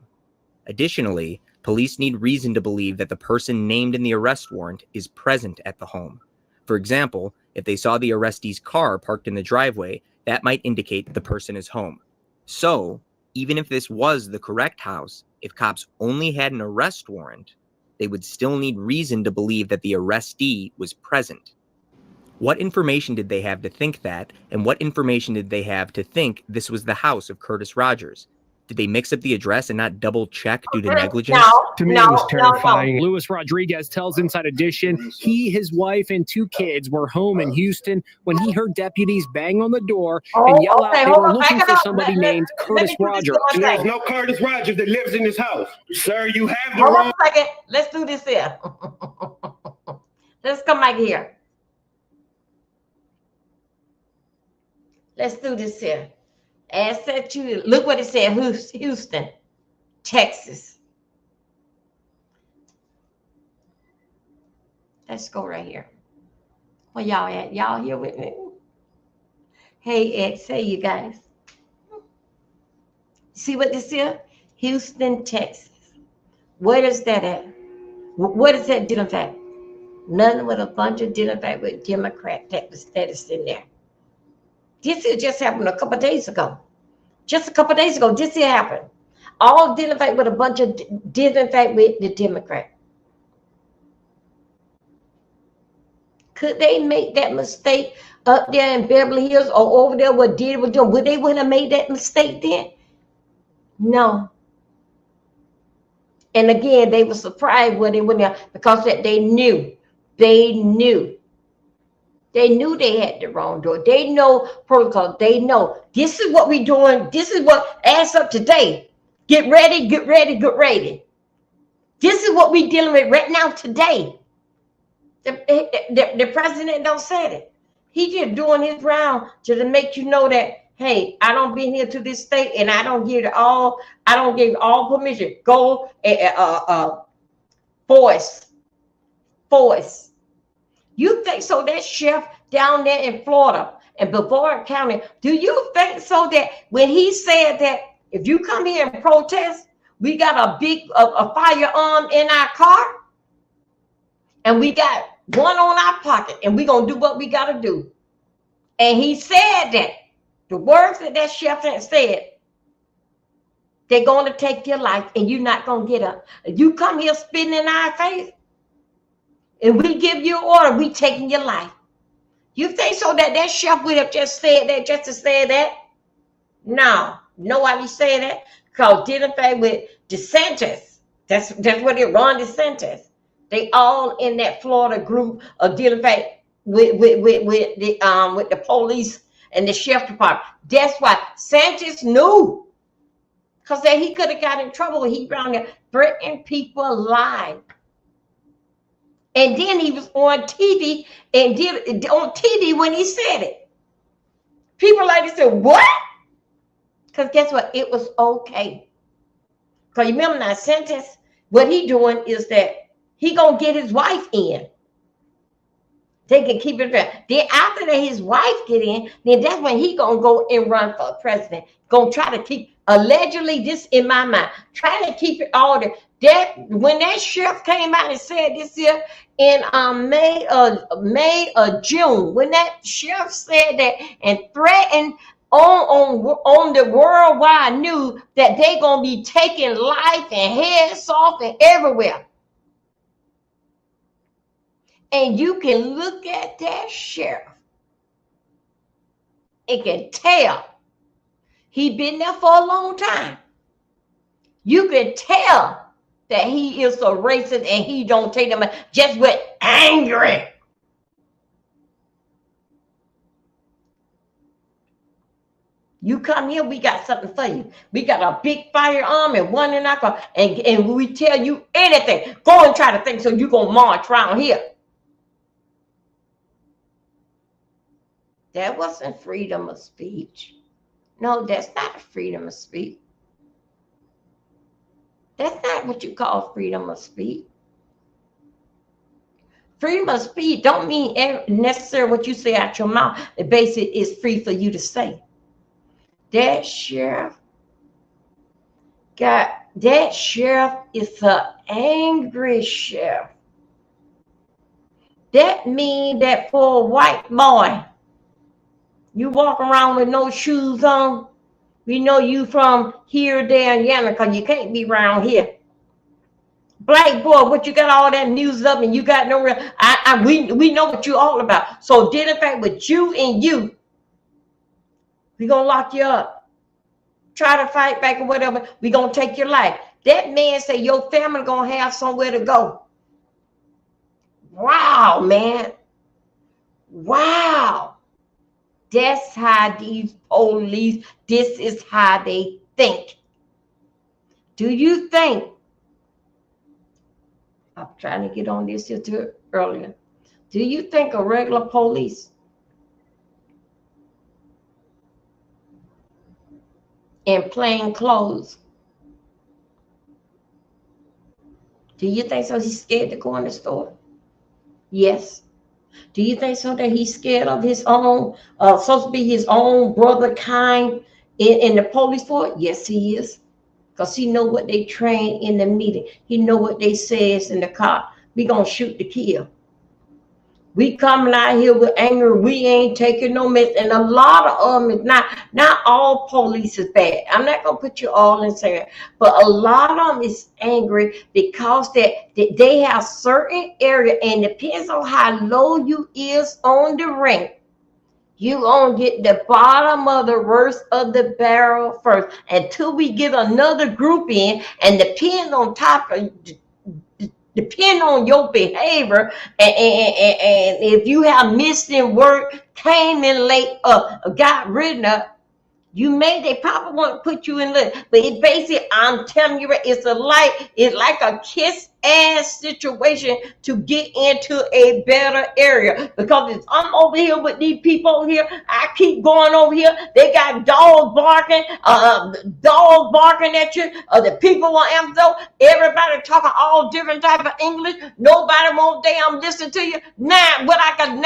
Additionally, police need reason to believe that the person named in the arrest warrant is present at the home. For example, if they saw the arrestee's car parked in the driveway, that might indicate that the person is home. So, even if this was the correct house, if cops only had an arrest warrant, they would still need reason to believe that the arrestee was present. What information did they have to think that, and what information did they have to think this was the house of Curtis Rogers? Did they mix up the address and not double check due to negligence? To me, it was terrifying. Luis Rodriguez tells Inside Edition he, his wife, and 2 kids were home in Houston when he heard deputies bang on the door and yell out they were looking for somebody named Curtis Rogers. There's no Curtis Rogers that lives in this house. Sir, you have the Hold on wrong... a second. Let's do this here. Let's come back here. Let's do this here. As said you, look what it said, Houston, Texas. Let's go right here. Where y'all at? Y'all here with me? Hey, Ed, say you guys. See what this is? Houston, Texas. Where is that at? What is that dealing fact? Nothing with a bunch of dealing fact with Democrat that is in there. This just happened a couple of days ago. Just a couple of days ago, this happened. All dealing fact with a bunch of dealing fact with the Democrat. Could they make that mistake up there in Beverly Hills or over there what Diddy was doing? Would they have made that mistake then? No. And again, they were surprised when they went there because that they knew. They knew they had the wrong door. They know protocol. They know this is what we're doing. This is what adds up today. Get ready, get ready, get ready. This is what we're dealing with right now today. The president don't say it. He just doing his round to make you know that, hey, I don't been here to this state and I don't give all permission. Go force. You think so that chef down there in Florida and Brevard County, do you think so that when he said that if you come here and protest, we got a big a firearm in our car and we got one on our pocket and we're going to do what we got to do. And he said that the words that chef had said, they're going to take your life and you're not going to get up. If you come here spitting in our face, and we give you an order, we taking your life. You think so that chef would have just said that just to say that? No, nobody said that. Because dealing with DeSantis, that's what it Ron DeSantis. They all in that Florida group of dealing with the police and the sheriff department. That's why Sanchez knew. Because that he could have got in trouble when he around there threatening people alive. And then he was on TV and did on TV when he said it. People like to say, what? Because guess what? It was okay. Because you remember now, Sanchez, what he doing is that he gonna get his wife in. They can keep it fair. Then after that, his wife get in, then that's when he gonna go and run for president. Gonna try to keep, allegedly, this in my mind, trying to keep it all there. That when that sheriff came out and said this year in May or June, when that sheriff said that and threatened on the worldwide news that they gonna be taking life and heads off and everywhere. And you can look at that sheriff and can tell he been there for a long time. You can tell that he is a racist and he don't take them just with angry. You come here, we got something for you. We got a big firearm and one in our car, and we tell you anything. Go and try to think so you gonna march around here. That wasn't freedom of speech. No, that's not a freedom of speech. That's not what you call freedom of speech. Freedom of speech don't mean necessarily what you say out your mouth. The basic is free for you to say. That sheriff is an angry sheriff. That means that for a white boy, you walk around with no shoes on. We know you from here, there, and yonder, because you can't be around here. Black boy, what you got all that news up and you got no real, we know what you all about. So dealing fact with you and you, we gonna lock you up. Try to fight back or whatever, we gonna take your life. That man said your family gonna have somewhere to go. Wow, man. Wow. That's how these police, this is how they think. Do you think, I'm trying to get on this here too earlier. Do you think a regular police in plain clothes, do you think so he's scared to go in the store? Yes. Do you think so that he's scared of his own, supposed to be his own brother kind in the police force? Yes, he is. Because he know what they train in the meeting. He know what they says in the car. We gonna shoot to kill. We coming out here with anger. We ain't taking no mess. And a lot of them is not all police is bad. I'm not gonna put you all in saying, but a lot of them is angry because they have certain area, and depends on how low you is on the rank. You gonna get the bottom of the worst of the barrel first until we get another group in, and depend on your behavior, and if you have missed in work, came in late, got ridden up, they probably want to put you in the, but it basically, I'm telling you, it's like a kiss ass situation to get into a better area. Because if I'm over here with these people over here, I keep going over here, they got dogs barking at you, the people on Amazon, everybody talking all different type of English, nobody won't damn listen to you. Now I got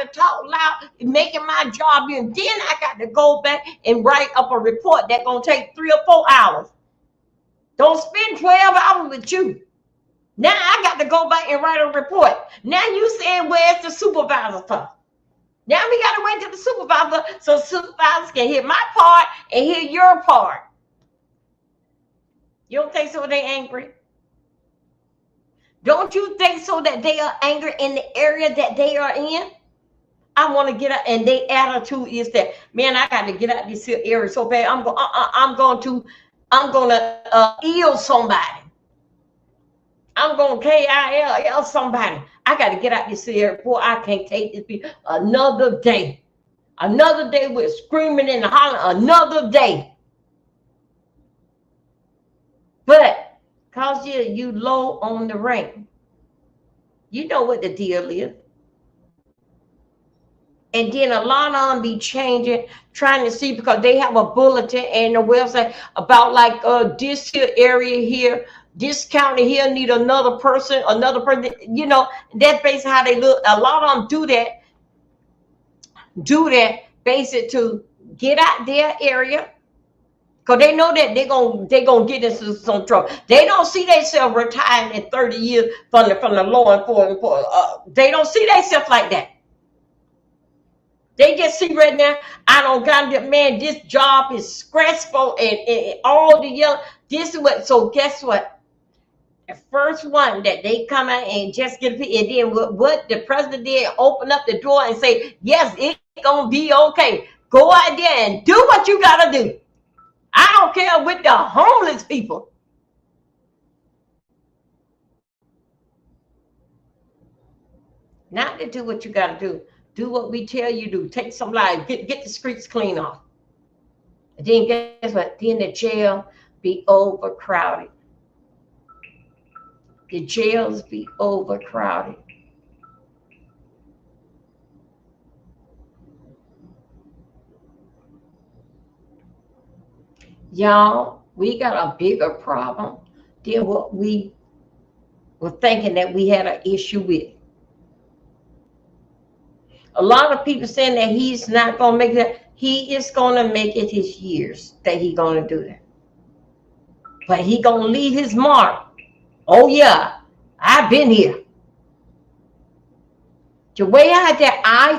to talk loud, making my job, and then I got to go back and write up a report that's gonna take 3 or 4 hours. Don't spend 12 hours with you. Now I got to go back and write a report. Now you saying, where's the supervisor for? Now we got to wait till the supervisor, so supervisors can hear my part and hear your part. You don't think so they angry? Don't you think so that they are angry in the area that they are in? I want to get out, and their attitude is that, man, I got to get out this area so bad. I'm going to ill somebody. I'm going to KIL somebody. I got to get out this area before I can't take this another day. Another day with screaming and hollering. Another day. But because you low on the rank, you know what the deal is. And then a lot of them be changing, trying to see, because they have a bulletin and a website about like this here area here, this county here need another person, you know, that's basically how they look. A lot of them do that basically to get out their area, because they know that they're gonna get into some trouble. They don't see themselves retiring in 30 years from the law enforcement. They don't see themselves like that. They just see right now, I don't got it, man, this job is stressful and all the young, this is what, so guess what? The first one that they come out and just get, and then what the president did, open up the door and say, yes, it's gonna be okay. Go out there and do what you gotta do. I don't care with the homeless people. Not to do what you gotta do. Do what we tell you to. Take some lives. Get the streets clean off. And then guess what? Then the jail be overcrowded. The jails be overcrowded. Y'all, we got a bigger problem than what we were thinking that we had an issue with. A lot of people saying that he's not going to make that. He is going to make it his years that he's going to do that. But he going to leave his mark. Oh, yeah, I've been here. The way I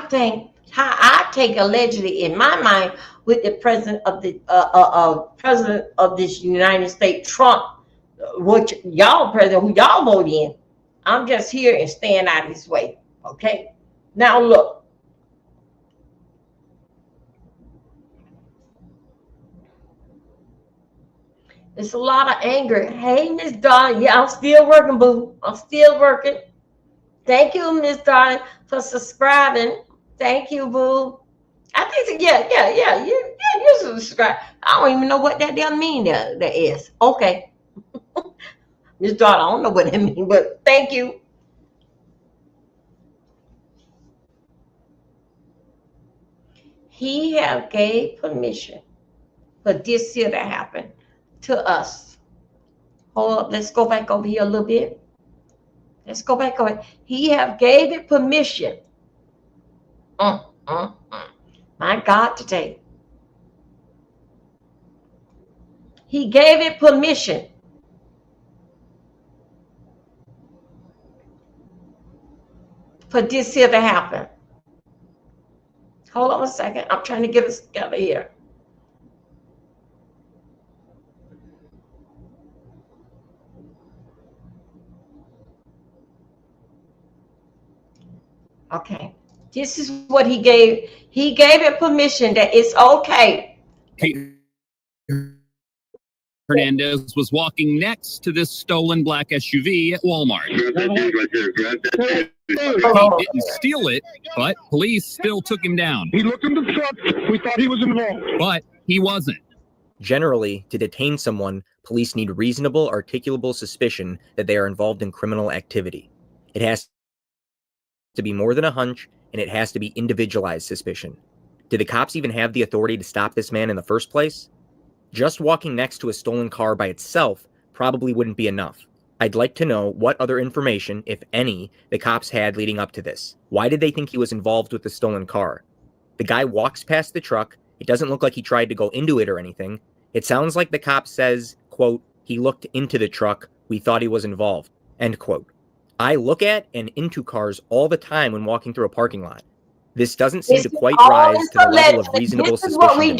think, how I take allegedly in my mind with the president of this United States, Trump, which y'all president, who y'all vote in. I'm just here and staying out of his way. Okay. Now look. There's a lot of anger. Hey, Miss Darling. Yeah, I'm still working, boo. I'm still working. Thank you, Miss Darling, for subscribing. Thank you, boo. I think, yeah, you subscribe. I don't even know what that damn mean that is. Okay. Miss Darling, I don't know what that means, but thank you. He have gave permission for this here to happen to us. Hold up, let's go back over here a little bit. Let's go back over. He have gave it permission. My God, today. He gave it permission. For this here to happen. Hold on a second. I'm trying to get us together here. Okay. This is what he gave. He gave it permission that it's okay. Hernandez was walking next to this stolen black SUV at Walmart. He didn't steal it, but police still took him down. He looked in the truck. We thought he was involved. But he wasn't. Generally, to detain someone, police need reasonable, articulable suspicion that they are involved in criminal activity. It has to be more than a hunch, and it has to be individualized suspicion. Did the cops even have the authority to stop this man in the first place? Just walking next to a stolen car by itself probably wouldn't be enough. I'd like to know what other information, if any, the cops had leading up to this. Why did they think he was involved with the stolen car? The guy walks past the truck. It doesn't look like he tried to go into it or anything. It sounds like the cop says, quote, he looked into the truck. We thought he was involved, end quote. I look at and into cars all the time when walking through a parking lot. This doesn't seem to quite rise to the level of reasonable suspicion.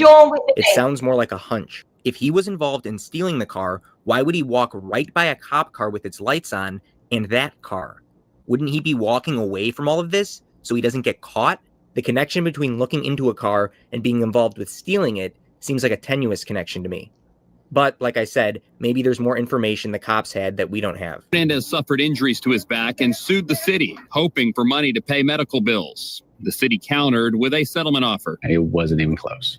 It sounds more like a hunch. If he was involved in stealing the car, why would he walk right by a cop car with its lights on and that car? Wouldn't he be walking away from all of this so he doesn't get caught? The connection between looking into a car and being involved with stealing it seems like a tenuous connection to me. But, like I said, maybe there's more information the cops had that we don't have. Hernandez suffered injuries to his back and sued the city, hoping for money to pay medical bills. The city countered with a settlement offer. It wasn't even close.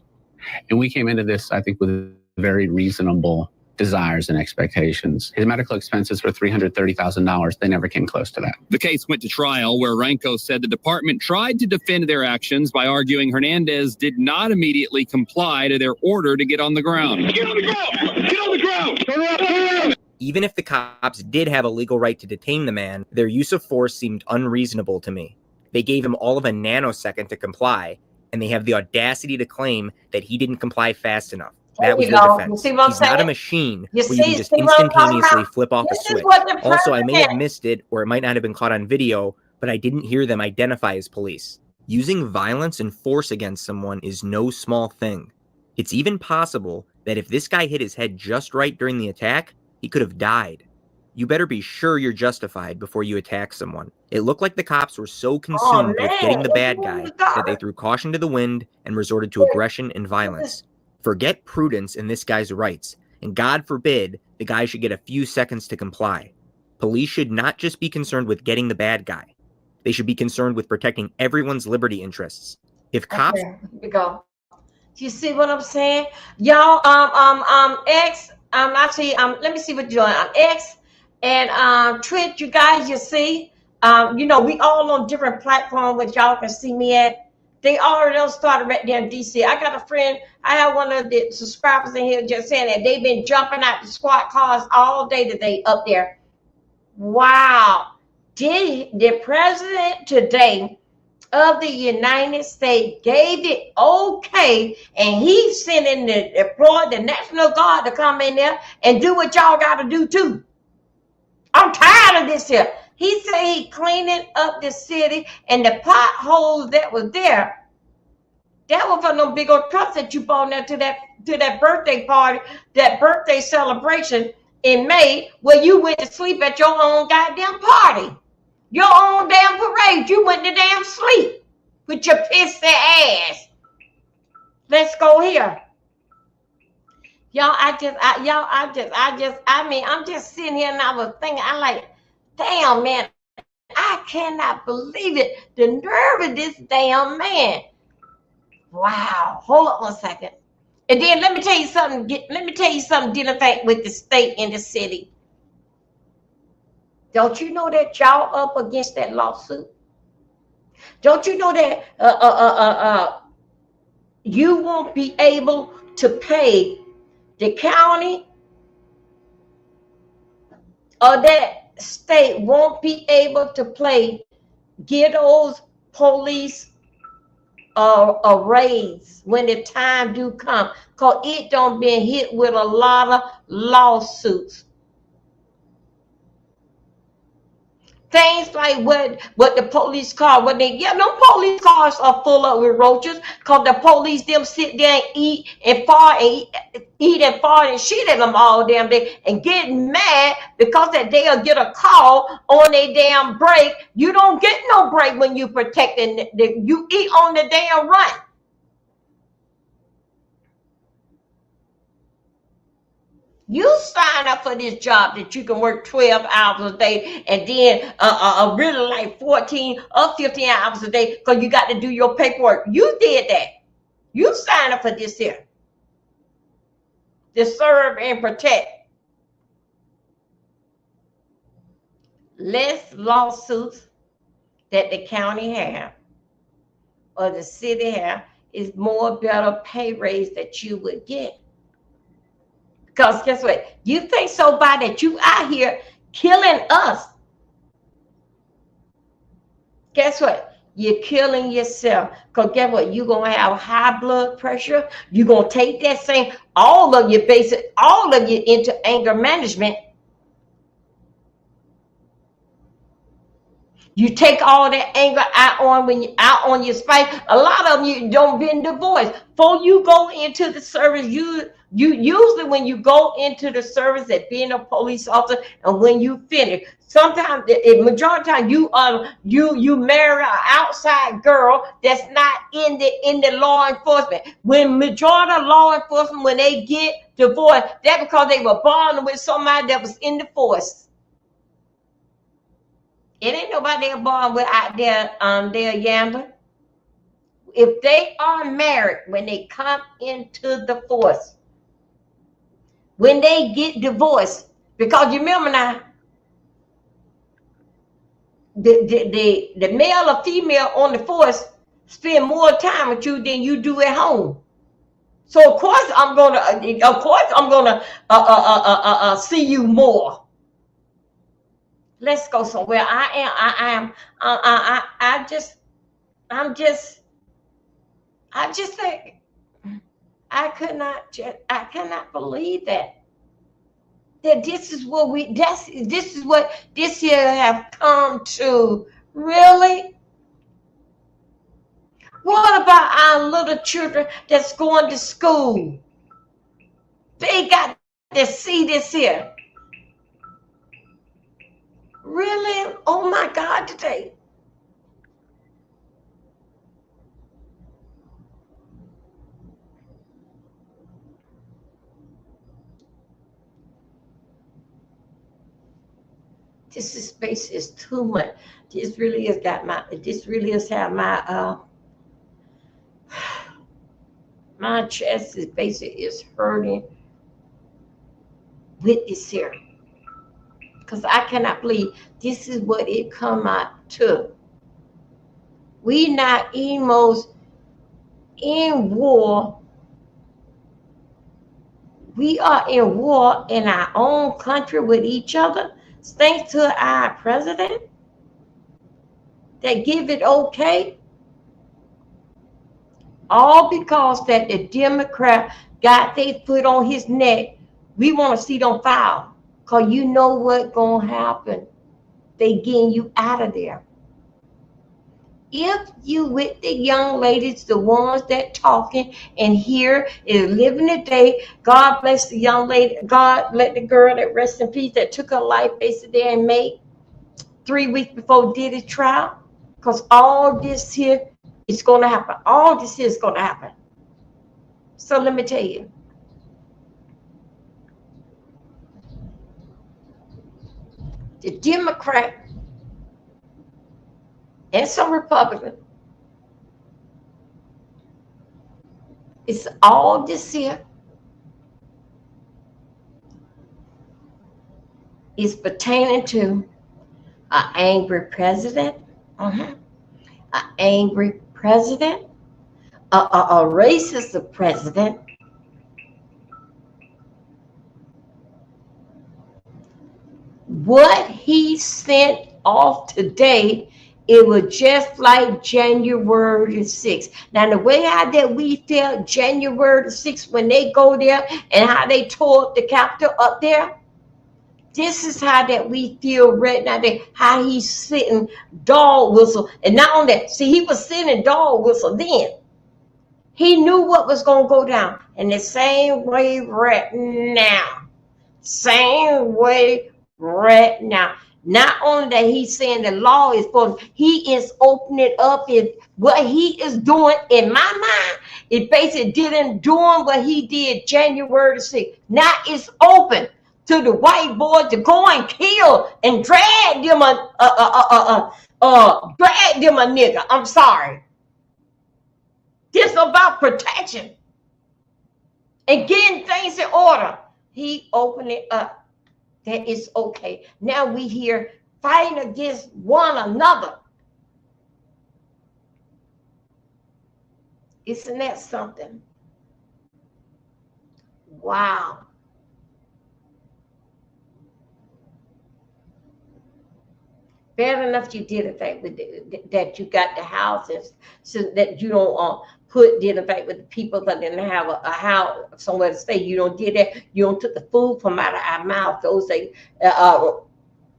And we came into this, I think, with very reasonable desires and expectations. His medical expenses were $330,000. They never came close to that. The case went to trial, where Ranko said the department tried to defend their actions by arguing Hernandez did not immediately comply to their order to get on the ground. Get on the ground! Get on the ground! Turn around! Turn around! Even if the cops did have a legal right to detain the man, their use of force seemed unreasonable to me. They gave him all of a nanosecond to comply, and they have the audacity to claim that he didn't comply fast enough. That was their defense. He's not a machine where you can just instantaneously flip off a switch. Also, I may have missed it, or it might not have been caught on video, but I didn't hear them identify as police. Using violence and force against someone is no small thing. It's even possible that if this guy hit his head just right during the attack, he could have died. You better be sure you're justified before you attack someone. It looked like the cops were so consumed with getting the bad guy that they threw caution to the wind and resorted to aggression and violence. Forget prudence in this guy's rights, and God forbid the guy should get a few seconds to comply. Police should not just be concerned with getting the bad guy. They should be concerned with protecting everyone's liberty interests. If cops... Okay, here we go. You see what I'm saying? Y'all, X, I see, let me see what you're doing. X and Twitch, you guys, you see, you know, we all on different platforms, which y'all can see me at. They already started right there in DC. I got a friend, I have one of the subscribers in here just saying that they've been jumping out the squad cars all day today up there. Wow. Did the president today of the United States gave it okay, and he's sending the National Guard to come in there and do what y'all got to do too. I'm tired of this here. He said he cleaning up the city, and the potholes that was there, that was from them big old trucks that you brought there to that birthday party, that birthday celebration in May, where you went to sleep at your own goddamn party, your own damn parade. You went to damn sleep with your pissy ass. Let's go here. Y'all, I'm just sitting here and I was thinking, I'm like, damn, man, I cannot believe it. The nerve of this damn man. Wow. Hold up 1 second. And then let me tell you something dealing with the state and the city. Don't you know that y'all up against that lawsuit? Don't you know that you won't be able to pay the county, or that state won't be able to get those police raids when the time do come, because it don't been hit with a lot of lawsuits. Things like what the police car, no police cars are full of with roaches, because the police them sit there and eat and fart and shit at them all damn day and get mad because that they'll get a call on a damn break. You don't get no break when you protecting you eat on the damn run. You sign up for this job that you can work 12 hours a day and then really like 14 or 15 hours a day because you got to do your paperwork. You did that. You signed up for this here. To serve and protect. Less lawsuits that the county have or the city have is more better pay raise that you would get. Because guess what? You think so bad that you out here killing us. Guess what? You're killing yourself. Because guess what? You're going to have high blood pressure. You're going to take that same, all of you into anger management. You take all that anger out on your spouse. A lot of you don't been divorced. Before you go into the service, you usually when you go into the service at being a police officer and when you finish, sometimes the majority of the time you marry an outside girl that's not in the law enforcement. When majority of law enforcement, when they get divorced, that's because they were born with somebody that was in the force. It ain't nobody that born with out there they're gambling. If they are married when they come into the force, when they get divorced, because you remember now, the male or female on the force spend more time with you than you do at home. So of course I'm gonna see you more. Let's go somewhere. I just think I cannot believe that this is what this is what this year have come to. Really? What about our little children that's going to school? They got to see this here. Really? Oh my God, today. This space is too much. This really has how my My chest is basically hurting with this here. Because I cannot believe this is what it come out to. We not almost in war. We are in war in our own country with each other, thanks to our president that give it okay. All because that the Democrat got their foot on his neck. We want to see them file. Because you know what gonna happen. They getting you out of there. If you with the young ladies, the ones that talking and here is living the day, God bless the young lady, God let the girl that rest in peace that took her life basically there in May, 3 weeks before Diddy's trial. Because all this here is going to happen. All this here is going to happen. So let me tell you. The Democrat and some Republican, it's all this here is pertaining to an angry president, an angry president, a racist president, what he sent off today, it was just like January the 6th. Now, the way how that we felt January the 6th when they go there and how they tore up the Capitol up there, this is how that we feel right now, that how he's sitting dog whistle. And not only that, see, he was sitting dog whistle then. He knew what was going to go down. And the same way right now. Same way right now. Not only that he's saying the law is for him, he is opening up. What he is doing in my mind, it basically didn't doing what he did January the 6th. Now it's open to the white boys to go and kill and drag them a nigga. I'm sorry. This is about protection and getting things in order. He opened it up. That is okay. Now we here fighting against one another. Isn't that something? Wow. Bad enough you did a thing with that you got the houses so that you don't did a thing with the people that didn't have a house somewhere to stay. You don't did that. You don't took the food from out of our mouth. Those that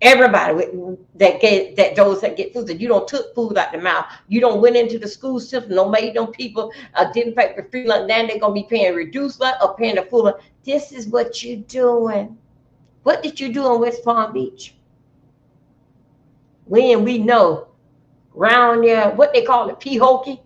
everybody those that get food, that you don't took food out the mouth. You don't went into the school system. No made them people didn't pay for free lunch. Now they're gonna be paying reduced lunch or paying the full lunch. This is what you're doing. What did you do in West Palm Beach? When we know around there, what they call it, P-Hokey,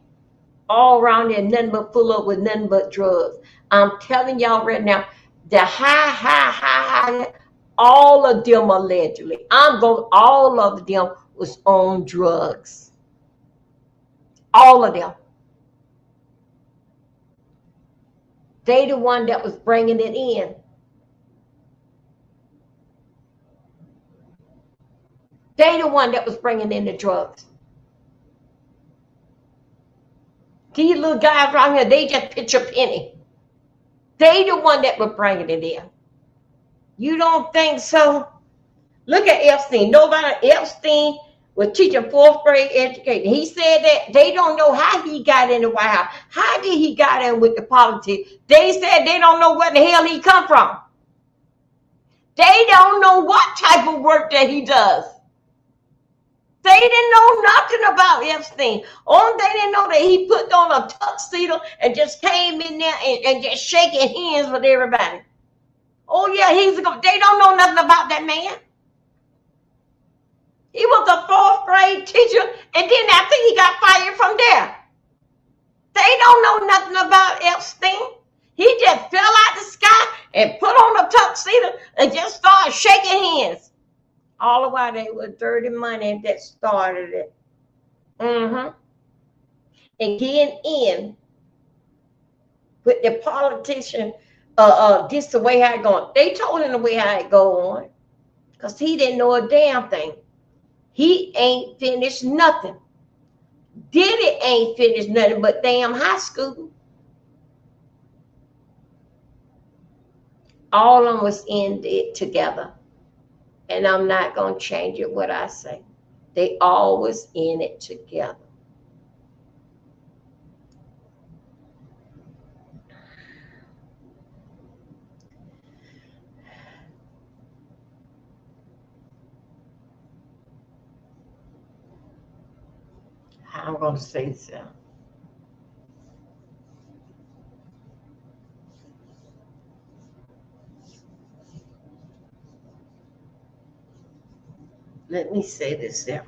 all around there, nothing but full up with nothing but drugs. I'm telling y'all right now, the high, all of them allegedly, all of them was on drugs. All of them. They the one that was bringing it in. They the one that was bringing in the drugs. These little guys around here, they just pitch a penny. They the one that was bringing it in. You don't think so? Look at Epstein. Epstein was teaching 4th grade education. He said that they don't know how he got in the White House. How did he got in with the politics? They said they don't know where the hell he come from. They don't know what type of work that he does. They didn't know nothing about Epstein. Only they didn't know that he put on a tuxedo and just came in there and just shaking hands with everybody. Oh yeah, they don't know nothing about that man. He was a 4th grade teacher, and then after he got fired from there. They don't know nothing about Epstein. He just fell out the sky and put on a tuxedo and just started shaking hands. All the while they were dirty money that started it. And getting in with the politician, this the way how it going. They told him the way how it go on, because he didn't know a damn thing. He ain't finished nothing. Diddy ain't finished nothing but damn high school. All of them was in it together. And I'm not going to change it what I say. They always in it together. I'm going to say so. Let me say this there.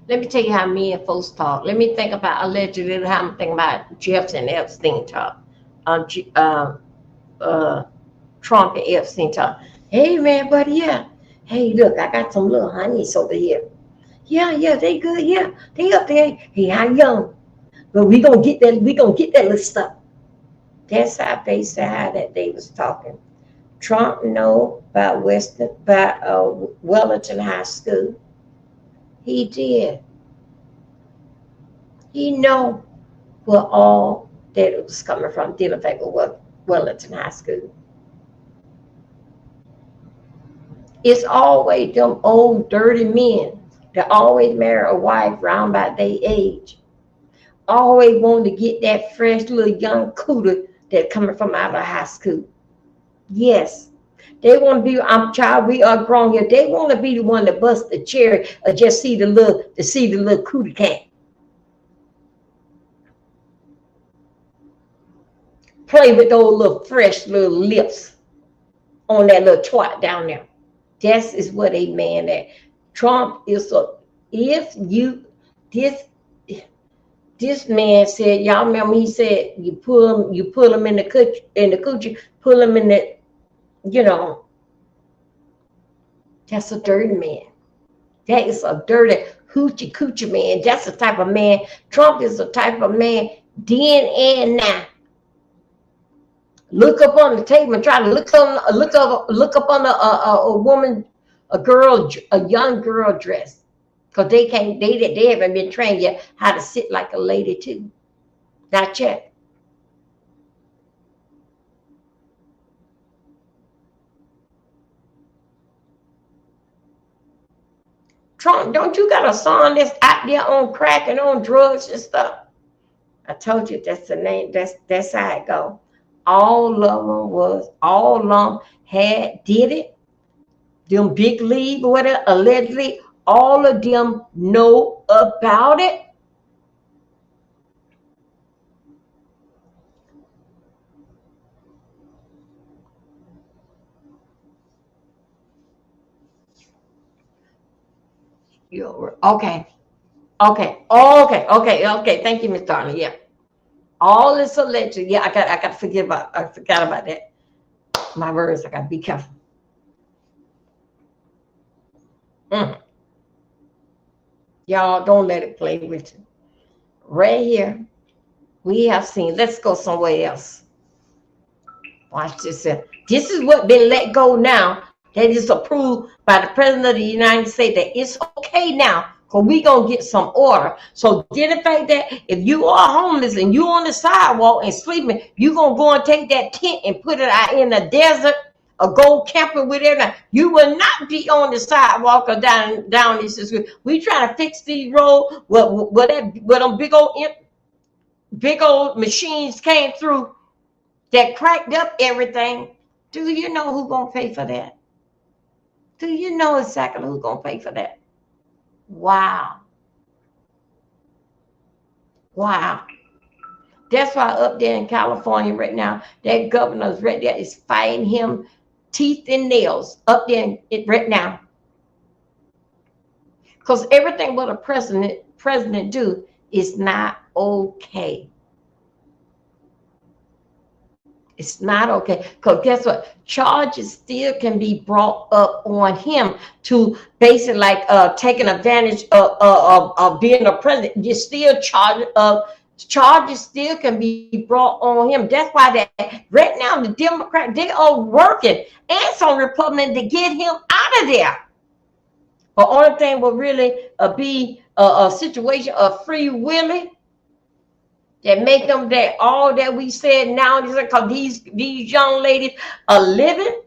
Let me tell you how me and folks talk. Let me think about allegedly how I'm thinking about Jefferson Epstein talk. Trump and Epstein talk. Hey man, buddy, yeah. Hey, look, I got some little honeys over here. Yeah, they good. Yeah, they up there. Hey, how young? But we gonna get that. We gonna get that little stuff. That's how they said that they was talking. Trump know about Wellington High School. He did. He know where all that it was coming from. Didn't affect Wellington High School. It's always them old dirty men that always marry a wife around about their age. Always want to get that fresh little young cooter that coming from out of high school. Yes. They want to be, I'm child, we are grown here. They want to be the one that bust the cherry or just see the little cootie cat. Play with those little fresh little lips on that little twat down there. This is what a man that Trump is. This man said, y'all remember he said you pull him in the coochie, pull him in the, you know, that's a dirty man. That is a dirty hoochie coochie man. That's the type of man. Trump is the type of man then and now. Look up on the table and try to look up on a woman, a young girl dress. Because they haven't been trained yet how to sit like a lady too. Not yet. Trump, don't you got a song that's out there on crack and on drugs and stuff? I told you that's the name. That's how it go. All of them did it. Them big league or whatever, allegedly, all of them know about it. Okay. Thank you, Miss Darling. Yeah. All this alleged. Yeah, I got to forgot about that. My words, I got to be careful. Y'all don't let it play with you. Right here, we have seen. Let's go somewhere else. Watch this. This is what been let go now. That is approved by the President of the United States that it's okay now. Because we going to get some order. So did the fact that if you are homeless and you on the sidewalk and sleeping, you going to go and take that tent and put it out in the desert or go camping with it. You will not be on the sidewalk or down this. We trying to fix these roads. Where them big old machines came through that cracked up everything. Do you know who going to pay for that? Do you know exactly who's going to pay for that? Wow. That's why up there in California right now, that governor's right there is fighting him teeth and nails up there right now. Because everything what a president do is not okay. It's not okay. Because guess what? Charges still can be brought up on him to basically like taking advantage of being a president. You still charges still can be brought on him. That's why that right now the Democrats, they are working and some Republicans to get him out of there. But only thing will really be a situation of free willing that make them that all that we said now, because these young ladies are living.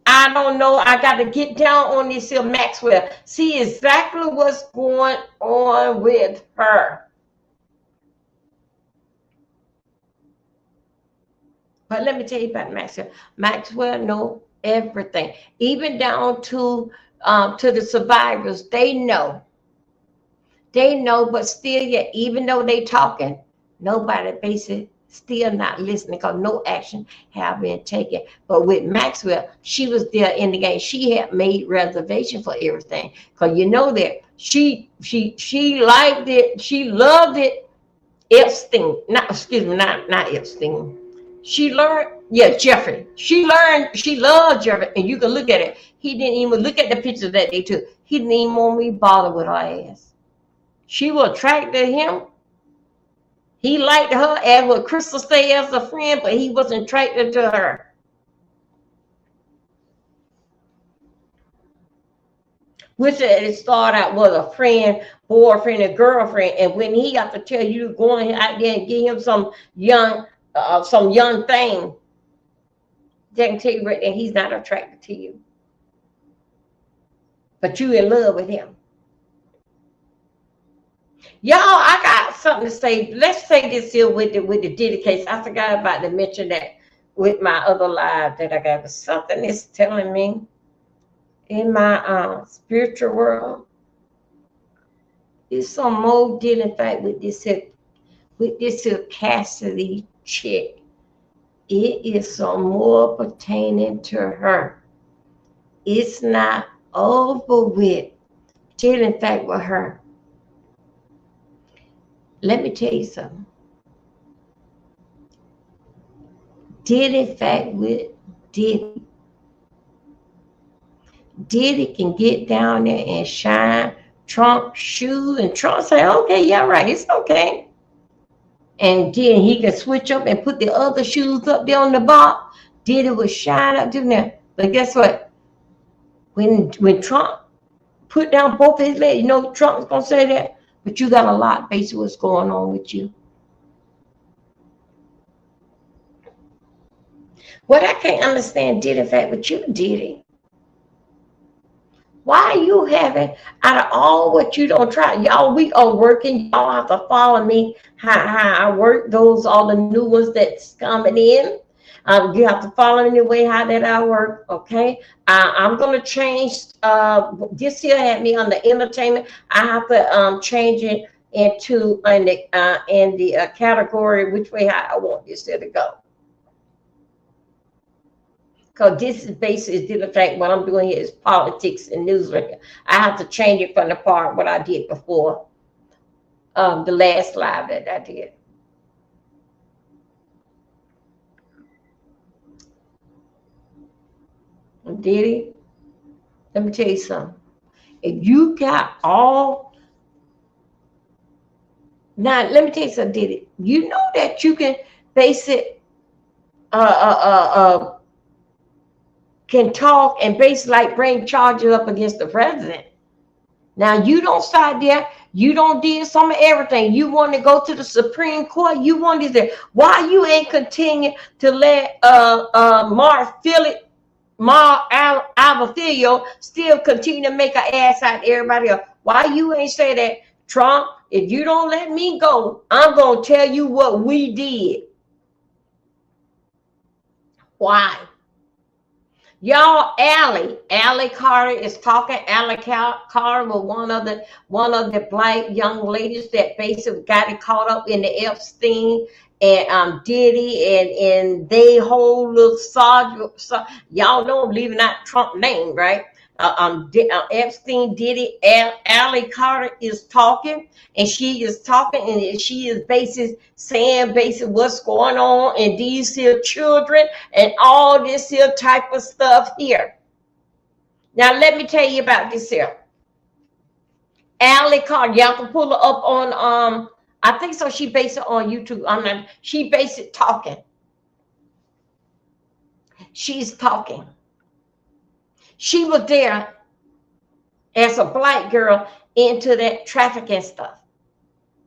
I don't know. I got to get down on this here Maxwell. See exactly what's going on with her. But let me tell you about Maxwell. Maxwell know everything, even down to the survivors. They know. They know, but still, yet, even though they talking, nobody basically still not listening because no action have been taken. But with Maxwell, she was there in the game. She had made reservation for everything because you know that she liked it. She loved it. Epstein, not Epstein. She learned, Jeffrey. She loved Jeffrey, and you can look at it. He didn't even look at the pictures that they took. He didn't even want me bother with her ass. She was attracted to him. He liked her as what Crystal said as a friend, but he wasn't attracted to her. Which it started out was a friend, boyfriend, and girlfriend. And when he got to tell you to go out there and get him some young thing, they can tell you right there he's not attracted to you. But you in love with him. Y'all, I got something to say. Let's say this here with the Diddy case. I forgot about to mention that with my other live that I got. But something is telling me in my spiritual world, there's some more dealing fact with this here Cassidy chick. It is some more pertaining to her. It's not over with. Dealing fact with her. Let me tell you something. Diddy fact with Diddy. Diddy can get down there and shine Trump's shoes, and Trump say, okay, yeah, right, it's okay. And then he can switch up and put the other shoes up there on the box. Diddy would shine up to there. But guess what? When Trump put down both his legs, you know Trump's gonna say that. But you got a lot, basically, what's going on with you. What I can't understand, Diddy fact, but you Diddy. Why are you having, out of all what you don't try, y'all, we are working, y'all have to follow me, how I work, those all the new ones that's coming in. You have to follow me the way how that I work, okay? I'm gonna change, this here had me on the entertainment. I have to change it into in the category which way how I want this here to go. Because this is basically the fact what I'm doing here is politics and news right here. I have to change it from the part what I did before the last live that I did. Diddy, let me tell you something. If you got all, now let me tell you something, Diddy. You know that you can base it, can talk and basically like bring charges up against the president. Now you don't start there. You don't do some of everything. You want to go to the Supreme Court. You want to there. Why you ain't continue to let Mark Alvafilio still continue to make an ass out of everybody else? Why you ain't say that, Trump, if you don't let me go, I'm going to tell you what we did. Why? Y'all, Allie Carter is talking. Allie Carter was one of the black young ladies that basically got it caught up in the Epstein and Diddy and they whole little y'all know I'm leaving out Trump name, right? Epstein, Diddy, Allie Carter is talking, and she is talking, and she is basically saying what's going on in these here children and all this here type of stuff here. Now let me tell you about this here. Allie Carter, y'all can pull her up on I think so. She based it on YouTube. She based it talking. She's talking. She was there as a black girl into that trafficking stuff.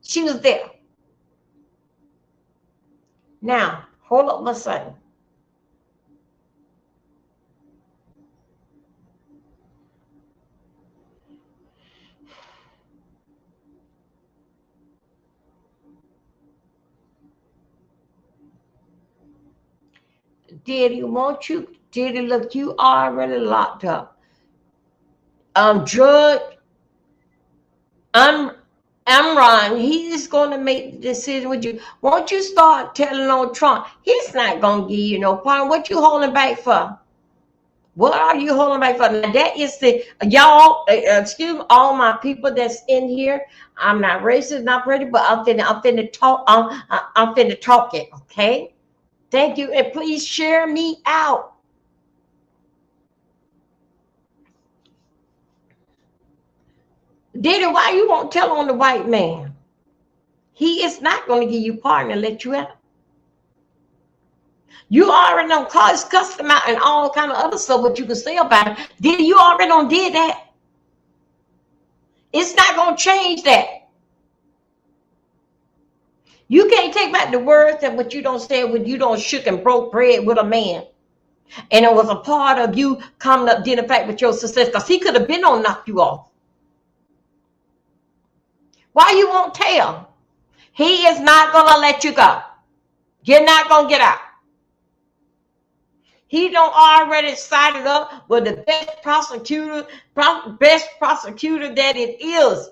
She was there. Now, hold up a second. Diddy, look, you already locked up. Drug, Amron, he's going to make the decision with you. Won't you start telling on Trump? He's not going to give you no pardon. What you holding back for? What are you holding back for? Now, that is the, y'all, excuse me, all my people that's in here. I'm not racist, not pretty, but I'm finna talk. I'm finna talk it, okay? Thank you, and please share me out. Diddy, why you won't tell on the white man? He is not going to give you pardon and let you out. You already know cuss them out and all kind of other stuff, what you can say about it. Diddy, you already did that. It's not going to change that. You can't take back the words that what you don't say when you don't shook and broke bread with a man. And it was a part of you coming up, dealing back with your success, because he could have been on knock you off. Why you won't tell? He is not going to let you go. You're not going to get out. He don't already sided up with the best prosecutor that it is.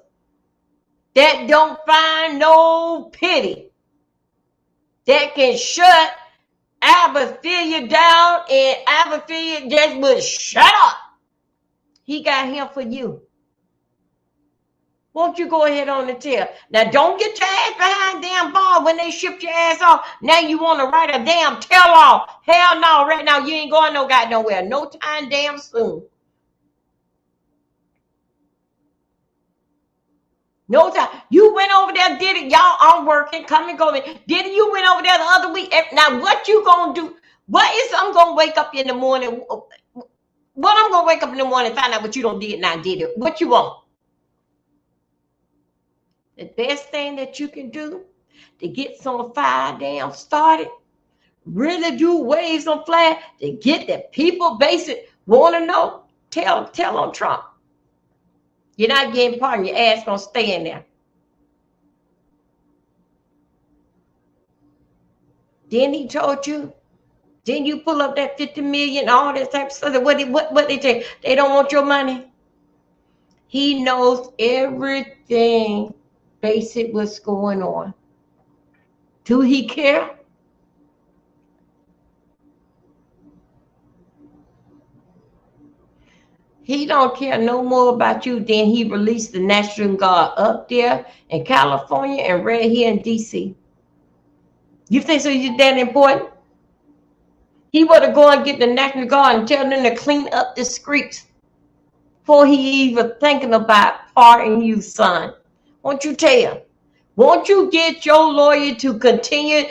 That don't find no pity. That can shut Aberfilia down, and Aberfilia just would shut up. He got him for you. Won't you go ahead on and tell? Now, don't get your ass behind damn bar when they ship your ass off. Now you want to write a damn tell-all. Hell no, right now you ain't going nowhere. No time damn soon. No time. You went over there, did it. Y'all, I'm working. Come and go. Didn't you went over there the other week? Now, what you going to do? What is I'm going to wake up in the morning? What I'm going to wake up in the morning and find out what you don't did now, did it? What you want? The best thing that you can do to get some fire damn started, really do waves on flag to get the people basic want to know, tell on Trump. You're not getting pardoned. Your ass gonna stay in there. Then he told you. Then you pull up that 50 million, all that type of stuff. What they say? They don't want your money. He knows everything. Basic what's going on. Do he care? He don't care no more about you than he released the National Guard up there in California and right here in D.C. You think so? You're that important? He would have gone and get the National Guard and tell them to clean up the streets before he even thinking about pardoning you, son. Won't you tell? Won't you get your lawyer to continue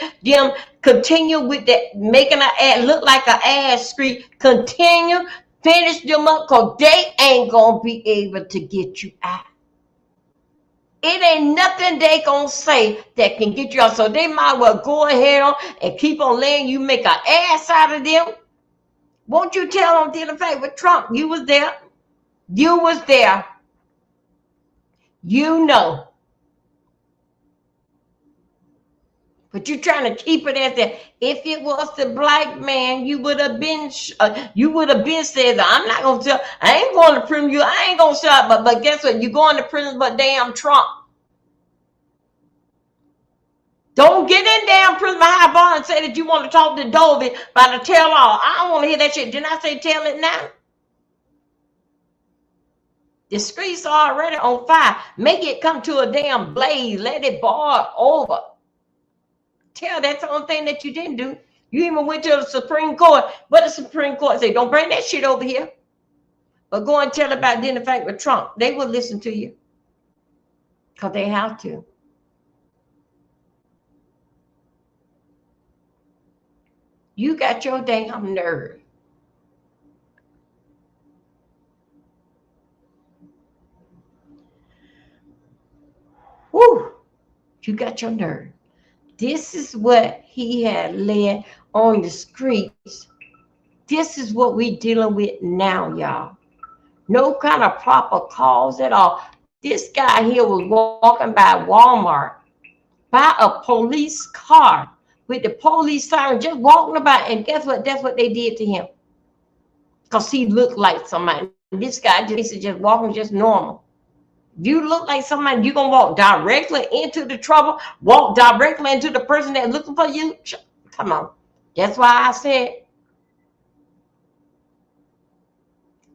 with that, making an ad look like an ass street, continue, finish them up, because they ain't going to be able to get you out. It ain't nothing they going to say that can get you out. So they might well go ahead on and keep on letting you make an ass out of them. Won't you tell them, dealing fact with Trump? You was there. You was there. You know. But you're trying to keep it as that. If it was the black man, you would have been said, I'm not going to tell, I ain't going to prison you. I ain't going to shut up. But guess what? You're going to prison for damn Trump. Don't get in damn prison behind bar and say that you want to talk to Dovey by the tell all. I don't want to hear that shit. Didn't I say tell it now? The streets are already on fire. Make it come to a damn blaze. Let it boil over. Tell that's the only thing that you didn't do. You even went to the Supreme Court, but the Supreme Court said, don't bring that shit over here. But go and tell about the fact with Trump. They will listen to you. Because they have to. You got your damn nerve. Woo! You got your nerve. This is what he had led on the streets. This is what we dealing with now, y'all. No kind of proper cause at all. This guy here was walking by Walmart by a police car with the police siren just walking about, and guess what? That's what they did to him. Because he looked like somebody. This guy just walking just normal. You look like somebody, you're going to walk directly into the trouble, walk directly into the person that's looking for you. Come on. That's why I said,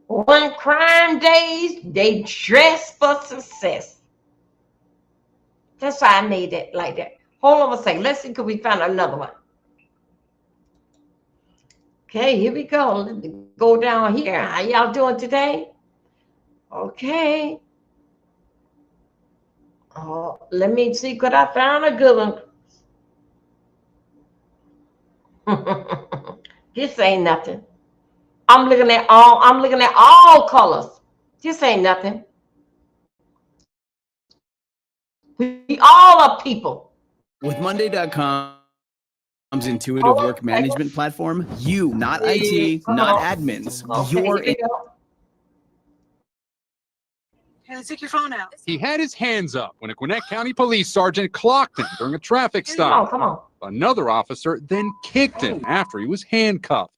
on crime days, they dress for success. That's why I made it like that. Hold on a second. Let's see, could we find another one? Okay, here we go. Let me go down here. How y'all doing today? Okay. Oh, let me see. Could I find a good one? This ain't nothing. I'm looking at all colors. This ain't nothing. We all are people. With Monday.com's intuitive work management platform, you, not IT, not admins, you're in. Hey, take your phone out. He had his hands up when a Gwinnett County police sergeant clocked him during a traffic stop. Come on. Another officer then kicked him after he was handcuffed.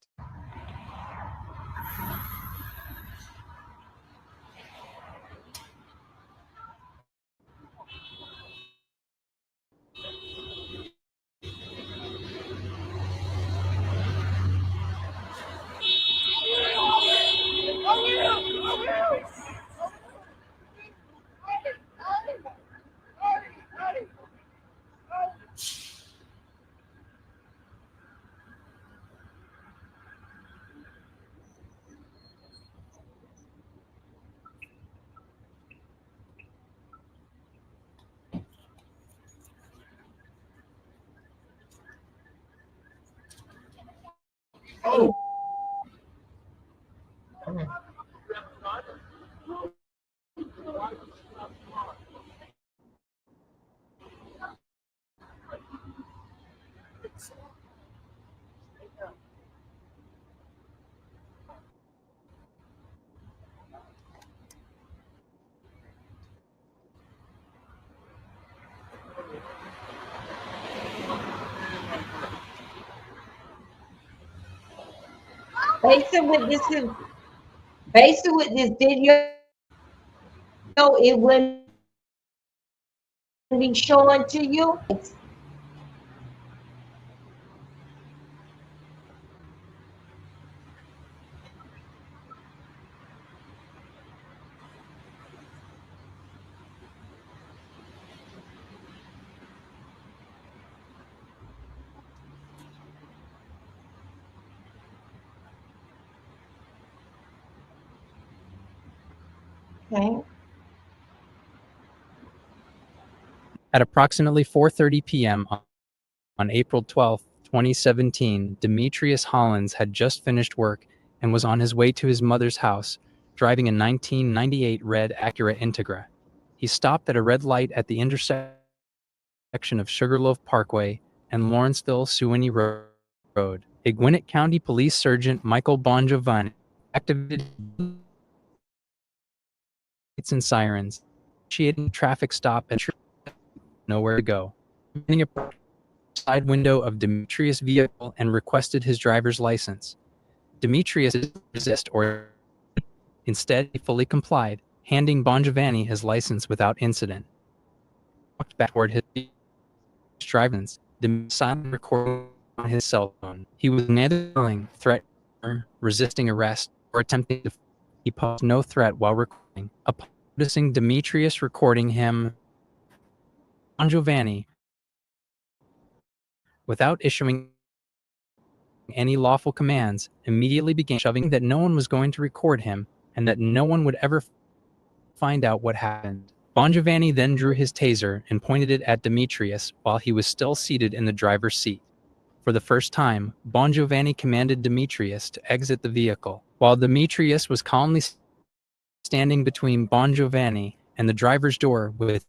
Oh. Basically with this video, it wouldn't be showing to you. Okay. At approximately 4:30 p.m. on April 12, 2017, Demetrius Hollins had just finished work and was on his way to his mother's house, driving a 1998 red Acura Integra. He stopped at a red light at the intersection of Sugarloaf Parkway and Lawrenceville-Suwanee Road. A Gwinnett County Police Sergeant Michael Bongiovanni activated lights and sirens, initiating a traffic stop and nowhere to go. Opening a side window of Demetrius' vehicle and requested his driver's license. Demetrius didn't resist or instead he fully complied, handing Bongiovanni his license without incident. Walked back toward his driving. Demetrius silently recording on his cell phone. He was neither willing, threatening, resisting arrest, or attempting to He posed no threat while recording. Upon noticing Demetrius recording him, Bon Giovanni, without issuing any lawful commands, immediately began shoving that no one was going to record him and that no one would ever find out what happened. Bon Giovanni then drew his taser and pointed it at Demetrius while he was still seated in the driver's seat. For the first time, Bon Giovanni commanded Demetrius to exit the vehicle. While Demetrius was calmly standing between Bon Giovanni and the driver's door with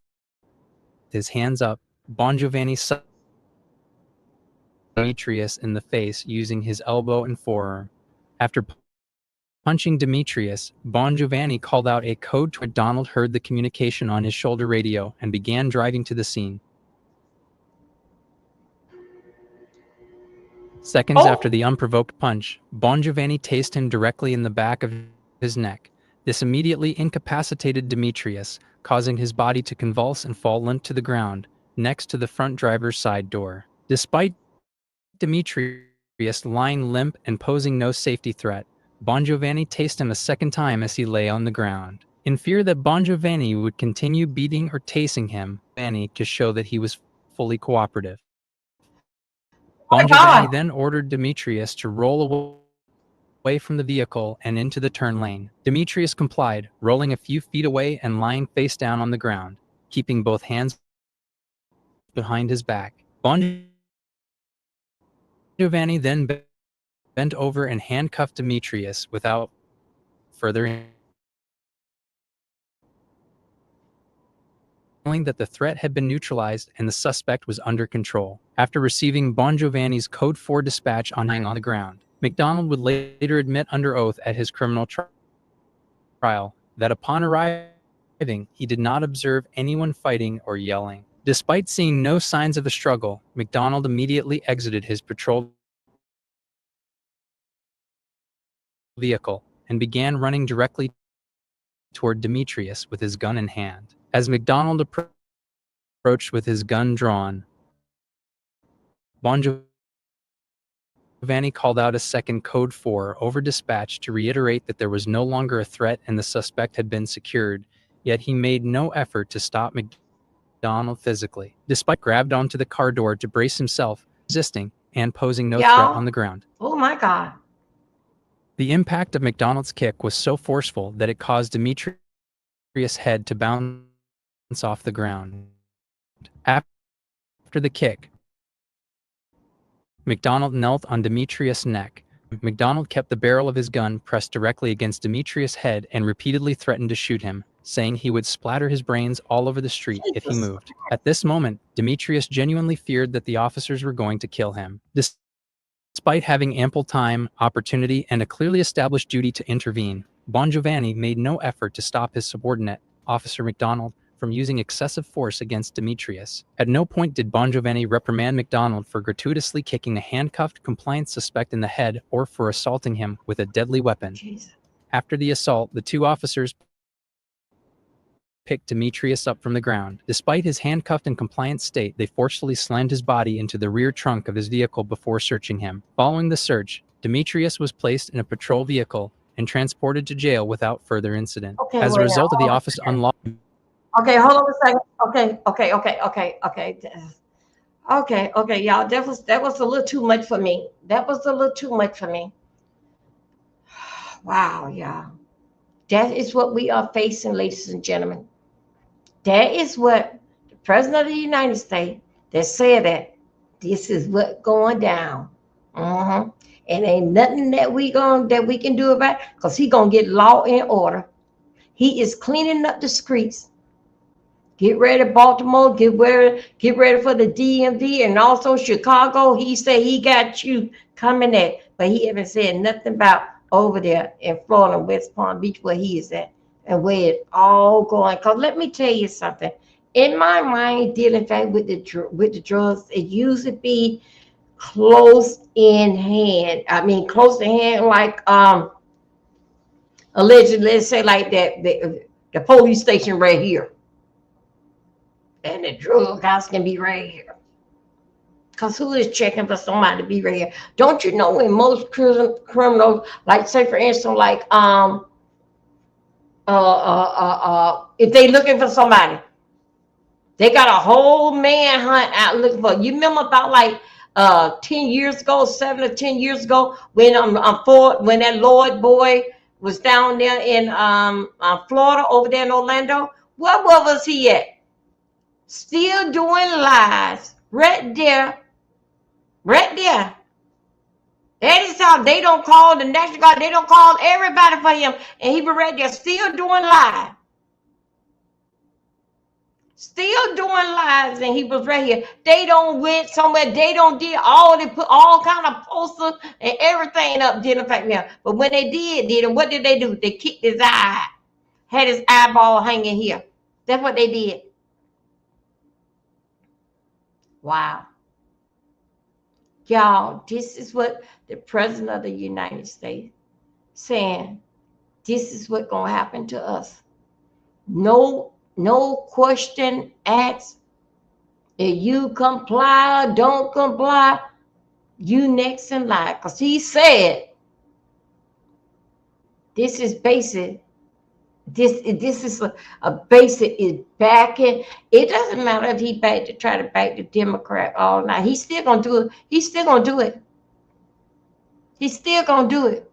his hands up, Bon Giovanni struck Demetrius in the face using his elbow and forearm. After punching Demetrius, Bon Giovanni called out a code to McDonald, heard the communication on his shoulder radio, and began driving to the scene. Seconds after the unprovoked punch, Bon Giovanni tased him directly in the back of his neck. This immediately incapacitated Demetrius, causing his body to convulse and fall limp to the ground, next to the front driver's side door. Despite Demetrius lying limp and posing no safety threat, Bon Giovanni tased him a second time as he lay on the ground. In fear that Bon Giovanni would continue beating or tasing him, Giovanni to show that he was fully cooperative. Bon Giovanni then ordered Demetrius to roll away from the vehicle and into the turn lane. Demetrius complied, rolling a few feet away and lying face down on the ground, keeping both hands behind his back. Bon Giovanni then bent over and handcuffed Demetrius without further knowing that the threat had been neutralized and the suspect was under control. After receiving Bon Giovanni's Code 4 dispatch on the ground, McDonald would later admit under oath at his criminal trial that upon arriving, he did not observe anyone fighting or yelling. Despite seeing no signs of a struggle, McDonald immediately exited his patrol vehicle and began running directly toward Demetrius with his gun in hand. As McDonald approached with his gun drawn, Bon Giovanni called out a second Code 4 over dispatch to reiterate that there was no longer a threat and the suspect had been secured, yet he made no effort to stop McDonald physically. Despite grabbed onto the car door to brace himself, resisting and posing no threat on the ground. Oh my God. The impact of McDonald's kick was so forceful that it caused Demetrius' head to bounce off the ground. After the kick, McDonald knelt on Demetrius' neck. McDonald kept the barrel of his gun pressed directly against Demetrius' head and repeatedly threatened to shoot him, saying he would splatter his brains all over the street if he moved. At this moment, Demetrius genuinely feared that the officers were going to kill him. Despite having ample time, opportunity, and a clearly established duty to intervene, Bon Giovanni made no effort to stop his subordinate, Officer McDonald, from using excessive force against Demetrius. At no point did Bon Giovanni reprimand McDonald for gratuitously kicking a handcuffed compliance suspect in the head or for assaulting him with a deadly weapon. After the assault, the two officers picked Demetrius up from the ground. Despite his handcuffed and compliant state, they forcefully slammed his body into the rear trunk of his vehicle before searching him. Following the search, Demetrius was placed in a patrol vehicle and transported to jail without further incident. As a result of the office unlawful... Okay, hold on a second. Okay, y'all. That was a little too much for me. Wow, y'all. That is what we are facing, ladies and gentlemen. That is what the President of the United States that said that this is what's going down. And ain't nothing that we can do about it, because he gonna get law and order. He is cleaning up the streets. Get ready, Baltimore. Get ready for the DMV and also Chicago. He said he got you coming at, but he haven't said nothing about over there in Florida, West Palm Beach, where he is at and where it's all going. Because let me tell you something. In my mind, dealing with the drugs, it used to be close in hand. I mean, close in hand, like allegedly, let's say like that, the police station right here. And the drug house can be right here. Because who is checking for somebody to be right here? Don't you know when most criminals, like say for instance, like if they looking for somebody. They got a whole manhunt out looking for. You remember about like 10 years ago, 7 or 10 years ago, when when that Lloyd boy was down there in Florida, over there in Orlando? Where was he at? Still doing lies right there. Right there. That is how they don't call the National Guard. They don't call everybody for him. And he was right there still doing lies. Still doing lies, and he was right here. They don't went somewhere. They don't did all. They put all kind of posters and everything up. Didn't affect me. But when they did, and what did they do? They kicked his eye. Had his eyeball hanging here. That's what they did. Wow. Y'all, this is what the President of the United States saying. This is what's going to happen to us. No question asked. If you comply or don't comply, you next in line. Because he said, this is basic. This is a basic is backing. It doesn't matter if he try to back the Democrat all night. He's still gonna do it. He's still gonna do it. He's still gonna do it.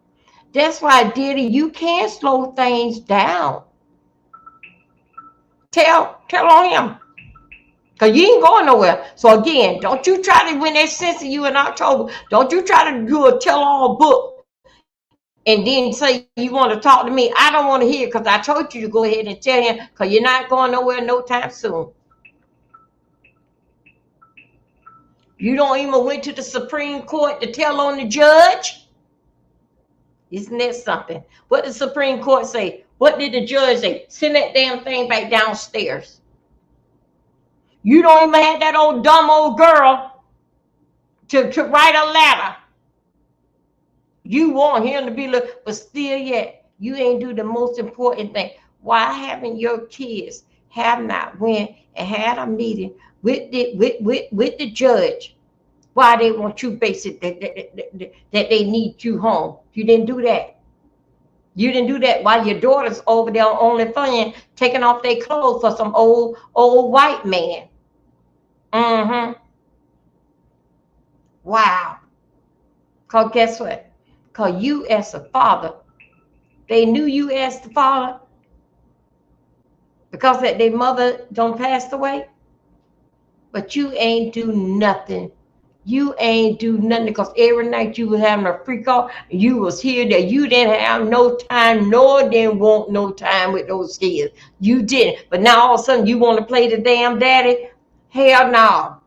That's why, Diddy, you can't slow things down. Tell on him. Because you ain't going nowhere. So again, don't you try to, when they censor you in October, don't you try to do a tell-all book and then say you want to talk to me. I don't want to hear, because I told you to go ahead and tell him, because you're not going nowhere no time soon. You don't even went to the Supreme Court to tell on the judge. Isn't that something? What did the Supreme Court say? What did the judge say? Send that damn thing back downstairs. You don't even have that old dumb old girl to write a letter. You want him to be, but still yet, you ain't do the most important thing. Why haven't your kids have not went and had a meeting with the judge? Why they want you basically that they need you home? You didn't do that. You didn't do that while your daughter's over there on OnlyFans taking off their clothes for some old white man. Wow. Because guess what? Because you as a father, they knew you as the father because that their mother don't pass away. But you ain't do nothing. You ain't do nothing, because every night you was having a freak off, and you was here that you didn't have no time, nor didn't want no time with those kids. You didn't. But now all of a sudden you want to play the damn daddy? Hell no.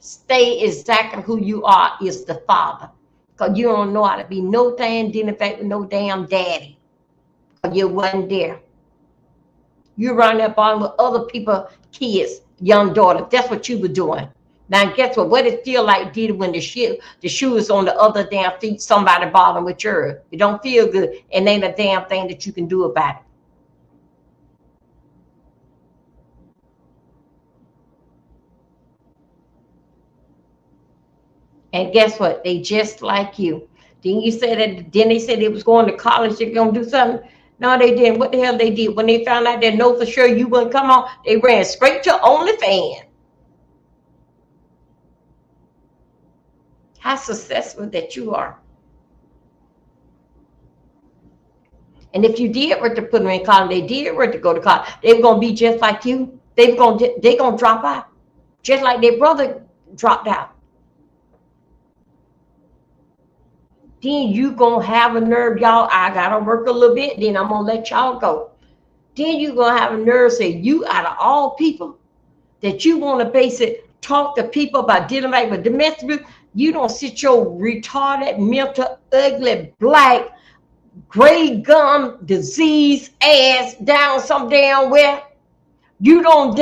Stay exactly who you are, is the father. Because you don't know how to be no damn identified with no damn daddy. You wasn't there. You run up on with other people, kids, young daughter. That's what you were doing. Now guess what? What it feel like, did when the shoe is on the other damn feet, somebody bothering with yours. It don't feel good, and ain't a damn thing that you can do about it. And guess what? They just like you. Then you said that. Then they said they was going to college. They're gonna do something. No, they didn't. What the hell they did? When they found out they know for sure you wouldn't come on, they ran straight to OnlyFans. How successful that you are. And if you did work to put them in college, they did work to go to college, they were gonna be just like you. They gonna drop out, just like their brother dropped out. Then you gonna have a nerve, y'all. I gotta work a little bit, then I'm gonna let y'all go. Then you gonna have a nerve, say you out of all people that you want to basically talk to people about dealing with domestic abuse. You don't sit your retarded, mental, ugly, black, gray gum, disease ass down some damn where. You don't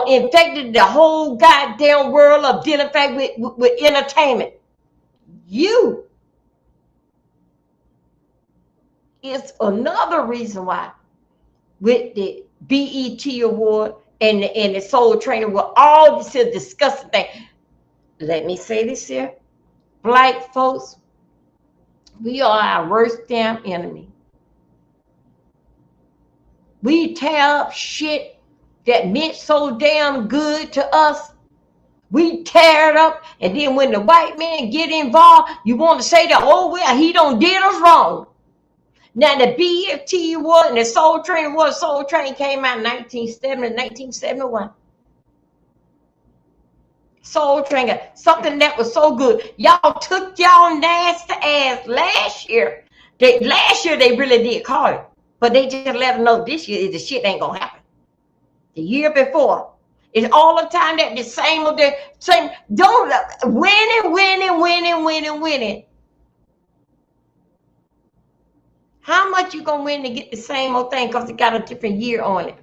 infect the whole goddamn world of dealing with entertainment. You is another reason why with the BET award and the Soul Train with all this disgusting thing. Let me say this here. Black folks, we are our worst damn enemy. We tear up shit that meant so damn good to us. We tear it up, and then when the white man get involved, you want to say that, oh, well, he done did us wrong. Now, the BFT was, and the Soul Train was, Soul Train came out in 1971. Soul Train, something that was so good. Y'all took y'all nasty ass last year. Last year, they really did call it, but they just let them know this year the shit ain't going to happen. The year before, it's all the time that the same old, same, don't, winning. How much you gonna win to get the same old thing because it got a different year on it?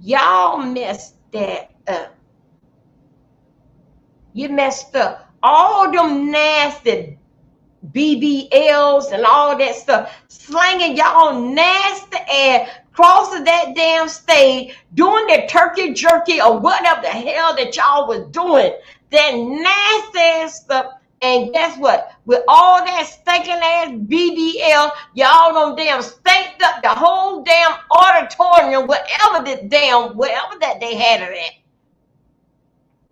Y'all messed that up. You messed up. All them nasty BBLs and all that stuff, slanging y'all nasty ass crossing that damn stage, doing the turkey jerky or whatever the hell that y'all was doing, that nasty ass stuff. And guess what? With all that stinking ass BBL, y'all done damn stanked up the whole damn auditorium, wherever that they had it at.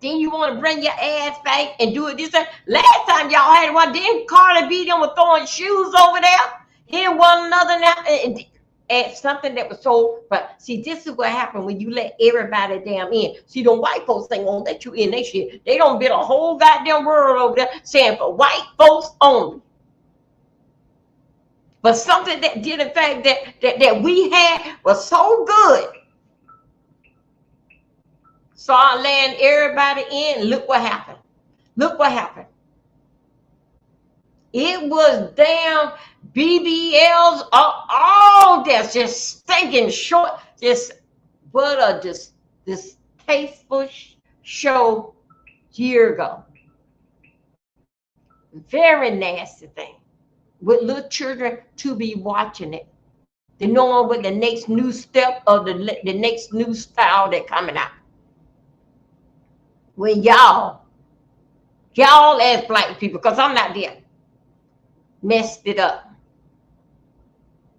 Then you want to bring your ass back and do it this way. Last time y'all had one, didn't Carly B them was throwing shoes over there, hitting one another now, and something that was so. But see, this is what happened when you let everybody damn in. See, them white folks ain't gonna let you in. They shit. They don't build a whole goddamn world over there saying for white folks only. But something that did, in fact, that we had was so good. So I land everybody in. Look what happened. Look what happened. It was damn BBLs, all that's just stinking short. Just what a distasteful show year ago. Very nasty thing with little children to be watching it. They know what the next new step of the next new style that coming out. When y'all as black people, because I'm not there, messed it up.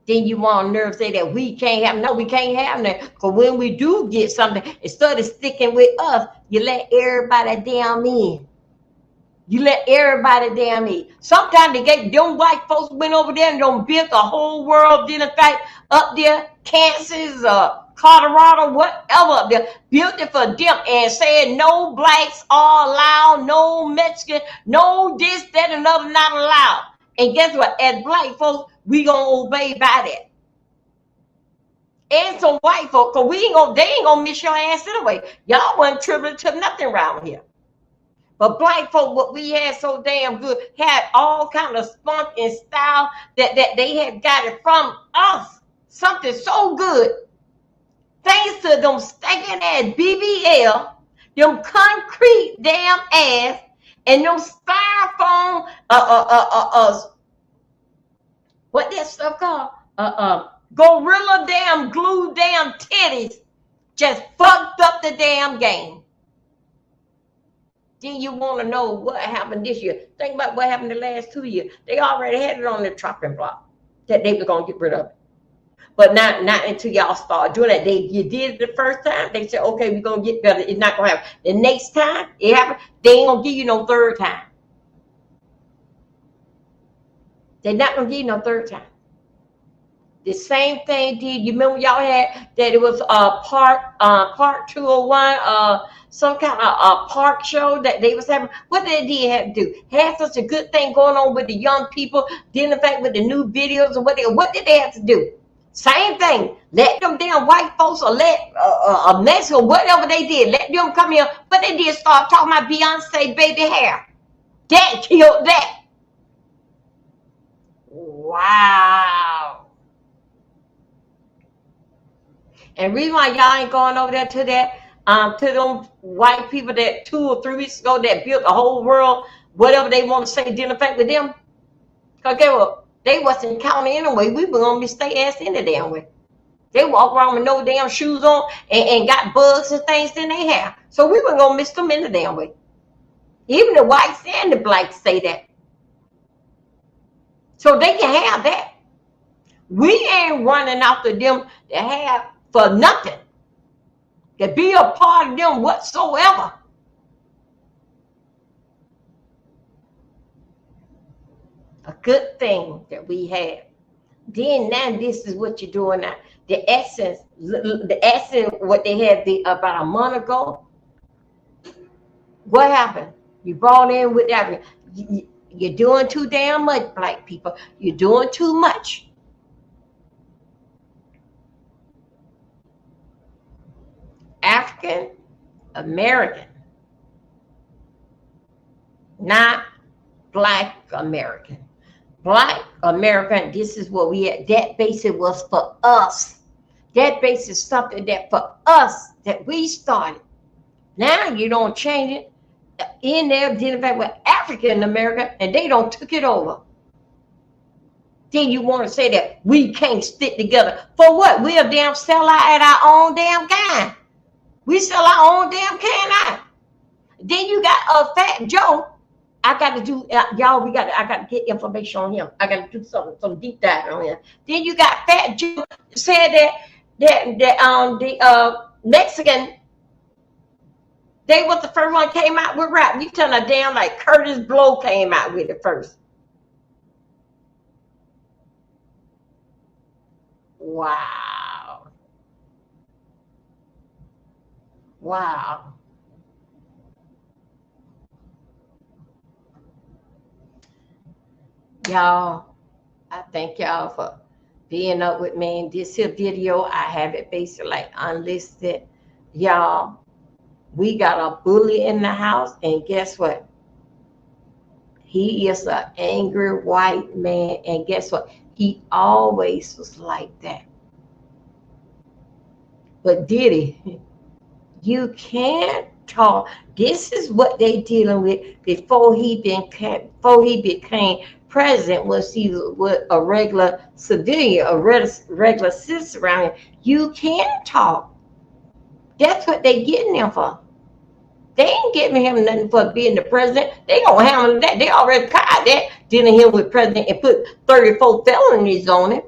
Then you want nerve say that we can't have, no, we can't have that. Because when we do get something, instead of sticking with us, you let everybody damn in. You let everybody damn in. Sometimes them white folks went over there and don't build the whole world, then in fact, up there, Kansas, Colorado, whatever up there, built it for them and said no blacks are allowed, no Mexican, no this, that, and another not allowed. And guess what? As black folks, we gonna obey by that. And some white folks, cause they ain't gonna miss your ass anyway. Y'all wasn't tripping to nothing around here. But black folk, what we had so damn good, had all kind of spunk and style that they had got it from us. Something so good. Thanks to them stinking ass BBL, them concrete damn ass, and them styrofoam, what that stuff called? Gorilla damn glue damn titties just fucked up the damn game. Then you want to know what happened this year. Think about what happened the last 2 years. They already had it on the chopping block that they were going to get rid of it. But not until y'all start doing that. You did it the first time. They said, okay, we're going to get better. It's not going to happen. The next time it happens, they ain't going to give you no third time. They're not going to give you no third time. The same thing did. You remember y'all had that it was Park 201, some kind of park show that they was having. What did they have to do? Had such a good thing going on with the young people. Then, in fact, with the new videos and what did they have to do? Same thing. Let them damn white folks or let a Mexican, whatever they did, let them come here. But they did start talking about Beyonce baby hair. That killed that. Wow. And reason why y'all ain't going over there to that, to them white people that 2 or 3 weeks ago that built the whole world, whatever they want to say, didn't affect with them. Because they wasn't counting anyway. We were going to stay ass in the damn way. They walk around with no damn shoes on and got bugs and things in their hair. So we were going to miss them in the damn way. Even the whites and the blacks say that. So they can have that. We ain't running after them to have for nothing, to be a part of them whatsoever. A good thing that we have. Then now this is what you're doing now. The essence, what they had about a month ago. What happened? You brought in with that. You're doing too damn much, black people. You're doing too much. African American, not black American. Black American, this is what we had. That basic was for us. That base is something that for us, that we started. Now you don't change it. In there, identify with African American, and they don't took it over. Then you want to say that we can't stick together. For what? We'll damn sell out at our own damn kind. We sell our own damn can out. Then you got a Fat Joe. I got to do, y'all, I got to get information on him. I got to do some deep dive on him. Then you got Fat Joe said the Mexican, they was the first one came out with rap. You turn it down like Curtis Blow came out with it first. Wow. Wow. Y'all, I thank y'all for being up with me in this here video. I have it basically like unlisted. Y'all, we got a bully in the house, and guess what? He is an angry white man, and guess what? He always was like that. But Diddy, you can't talk. This is what they dealing with before he became president. Was he with a regular civilian, a regular citizen around him? You can't talk. That's what they getting him for. They ain't giving him nothing for being the president. They gonna handle that. They already caught that, dealing him with president and put 34 felonies on him.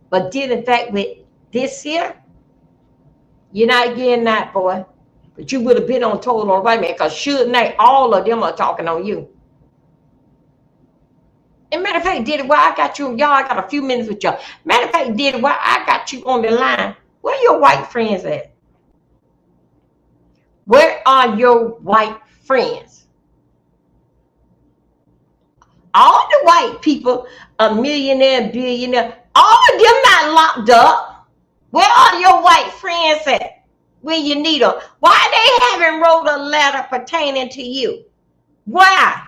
But did in fact with this here, you're not getting that, boy. But you would have been on total right man, because should not all of them are talking on you. And matter of fact, Diddy, why I got you, y'all, I got a few minutes with y'all. Matter of fact, Diddy, why I got you on the line, where your white friends at? Where are your white friends? All the white people, a millionaire, billionaire, all of them not locked up. Where are your white friends at? Where you need them? Why they haven't wrote a letter pertaining to you? Why?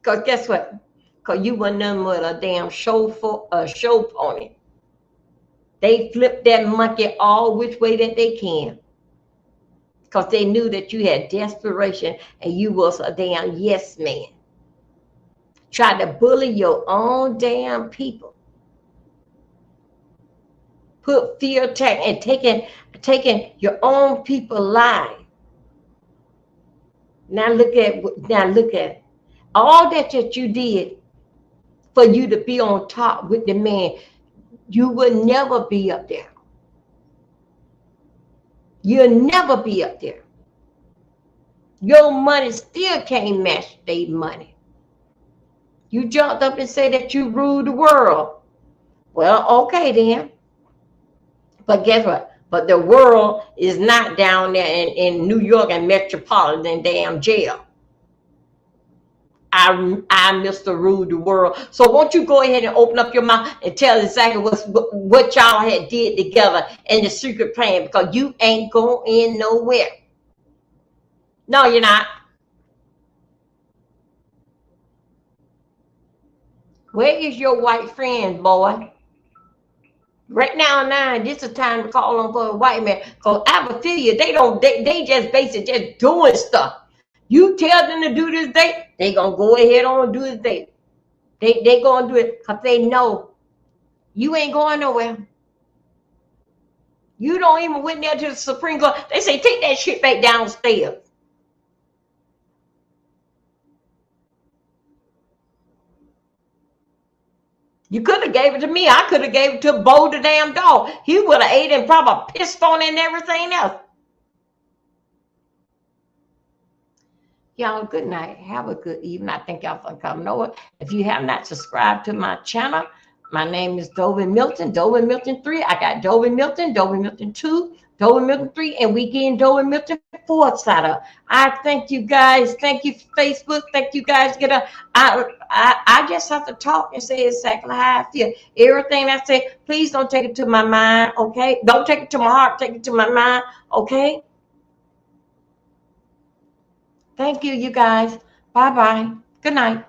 Because guess what? Because you were none but a damn show pony. They flip that monkey all which way that they can. Because they knew that you had desperation and you was a damn yes man. Tried to bully your own damn people. Put fear attack and taking your own people alive. Now look at it. All that you did for you to be on top with the man, you will never be up there. You'll never be up there. Your money still can't match their money. You jumped up and said that you ruled the world. Well, okay then. But guess what? But the world is not down there in New York and metropolitan damn jail. I Mr. Rule the World. So won't you go ahead and open up your mouth and tell exactly what y'all had did together in the secret plan, because you ain't going nowhere. No, you're not. Where is your white friend, boy? Right now, this is time to call on for a white man. Because I will feel you, they just basically just doing stuff. You tell them to do this day, they gonna go ahead on and do this day. They gonna do it because they know you ain't going nowhere. You don't even went there to the Supreme Court. They say take that shit back downstairs. You could have gave it to me. I could have gave it to Bo the damn dog. He would have ate and probably pissed on it and everything else. Y'all, good night. Have a good evening. I think y'all can come know it. If you have not subscribed to my channel, my name is Dovin Milton, Dovin Milton 3. I got Dovin Milton 2, Dovin Milton 3, and we getting Dovin Milton 4 side up. I thank you guys. Thank you, Facebook. Thank you guys. I just have to talk and say exactly how I feel. Everything I say, please don't take it to my mind, okay? Don't take it to my heart. Take it to my mind, okay? Thank you, you guys. Bye-bye. Good night.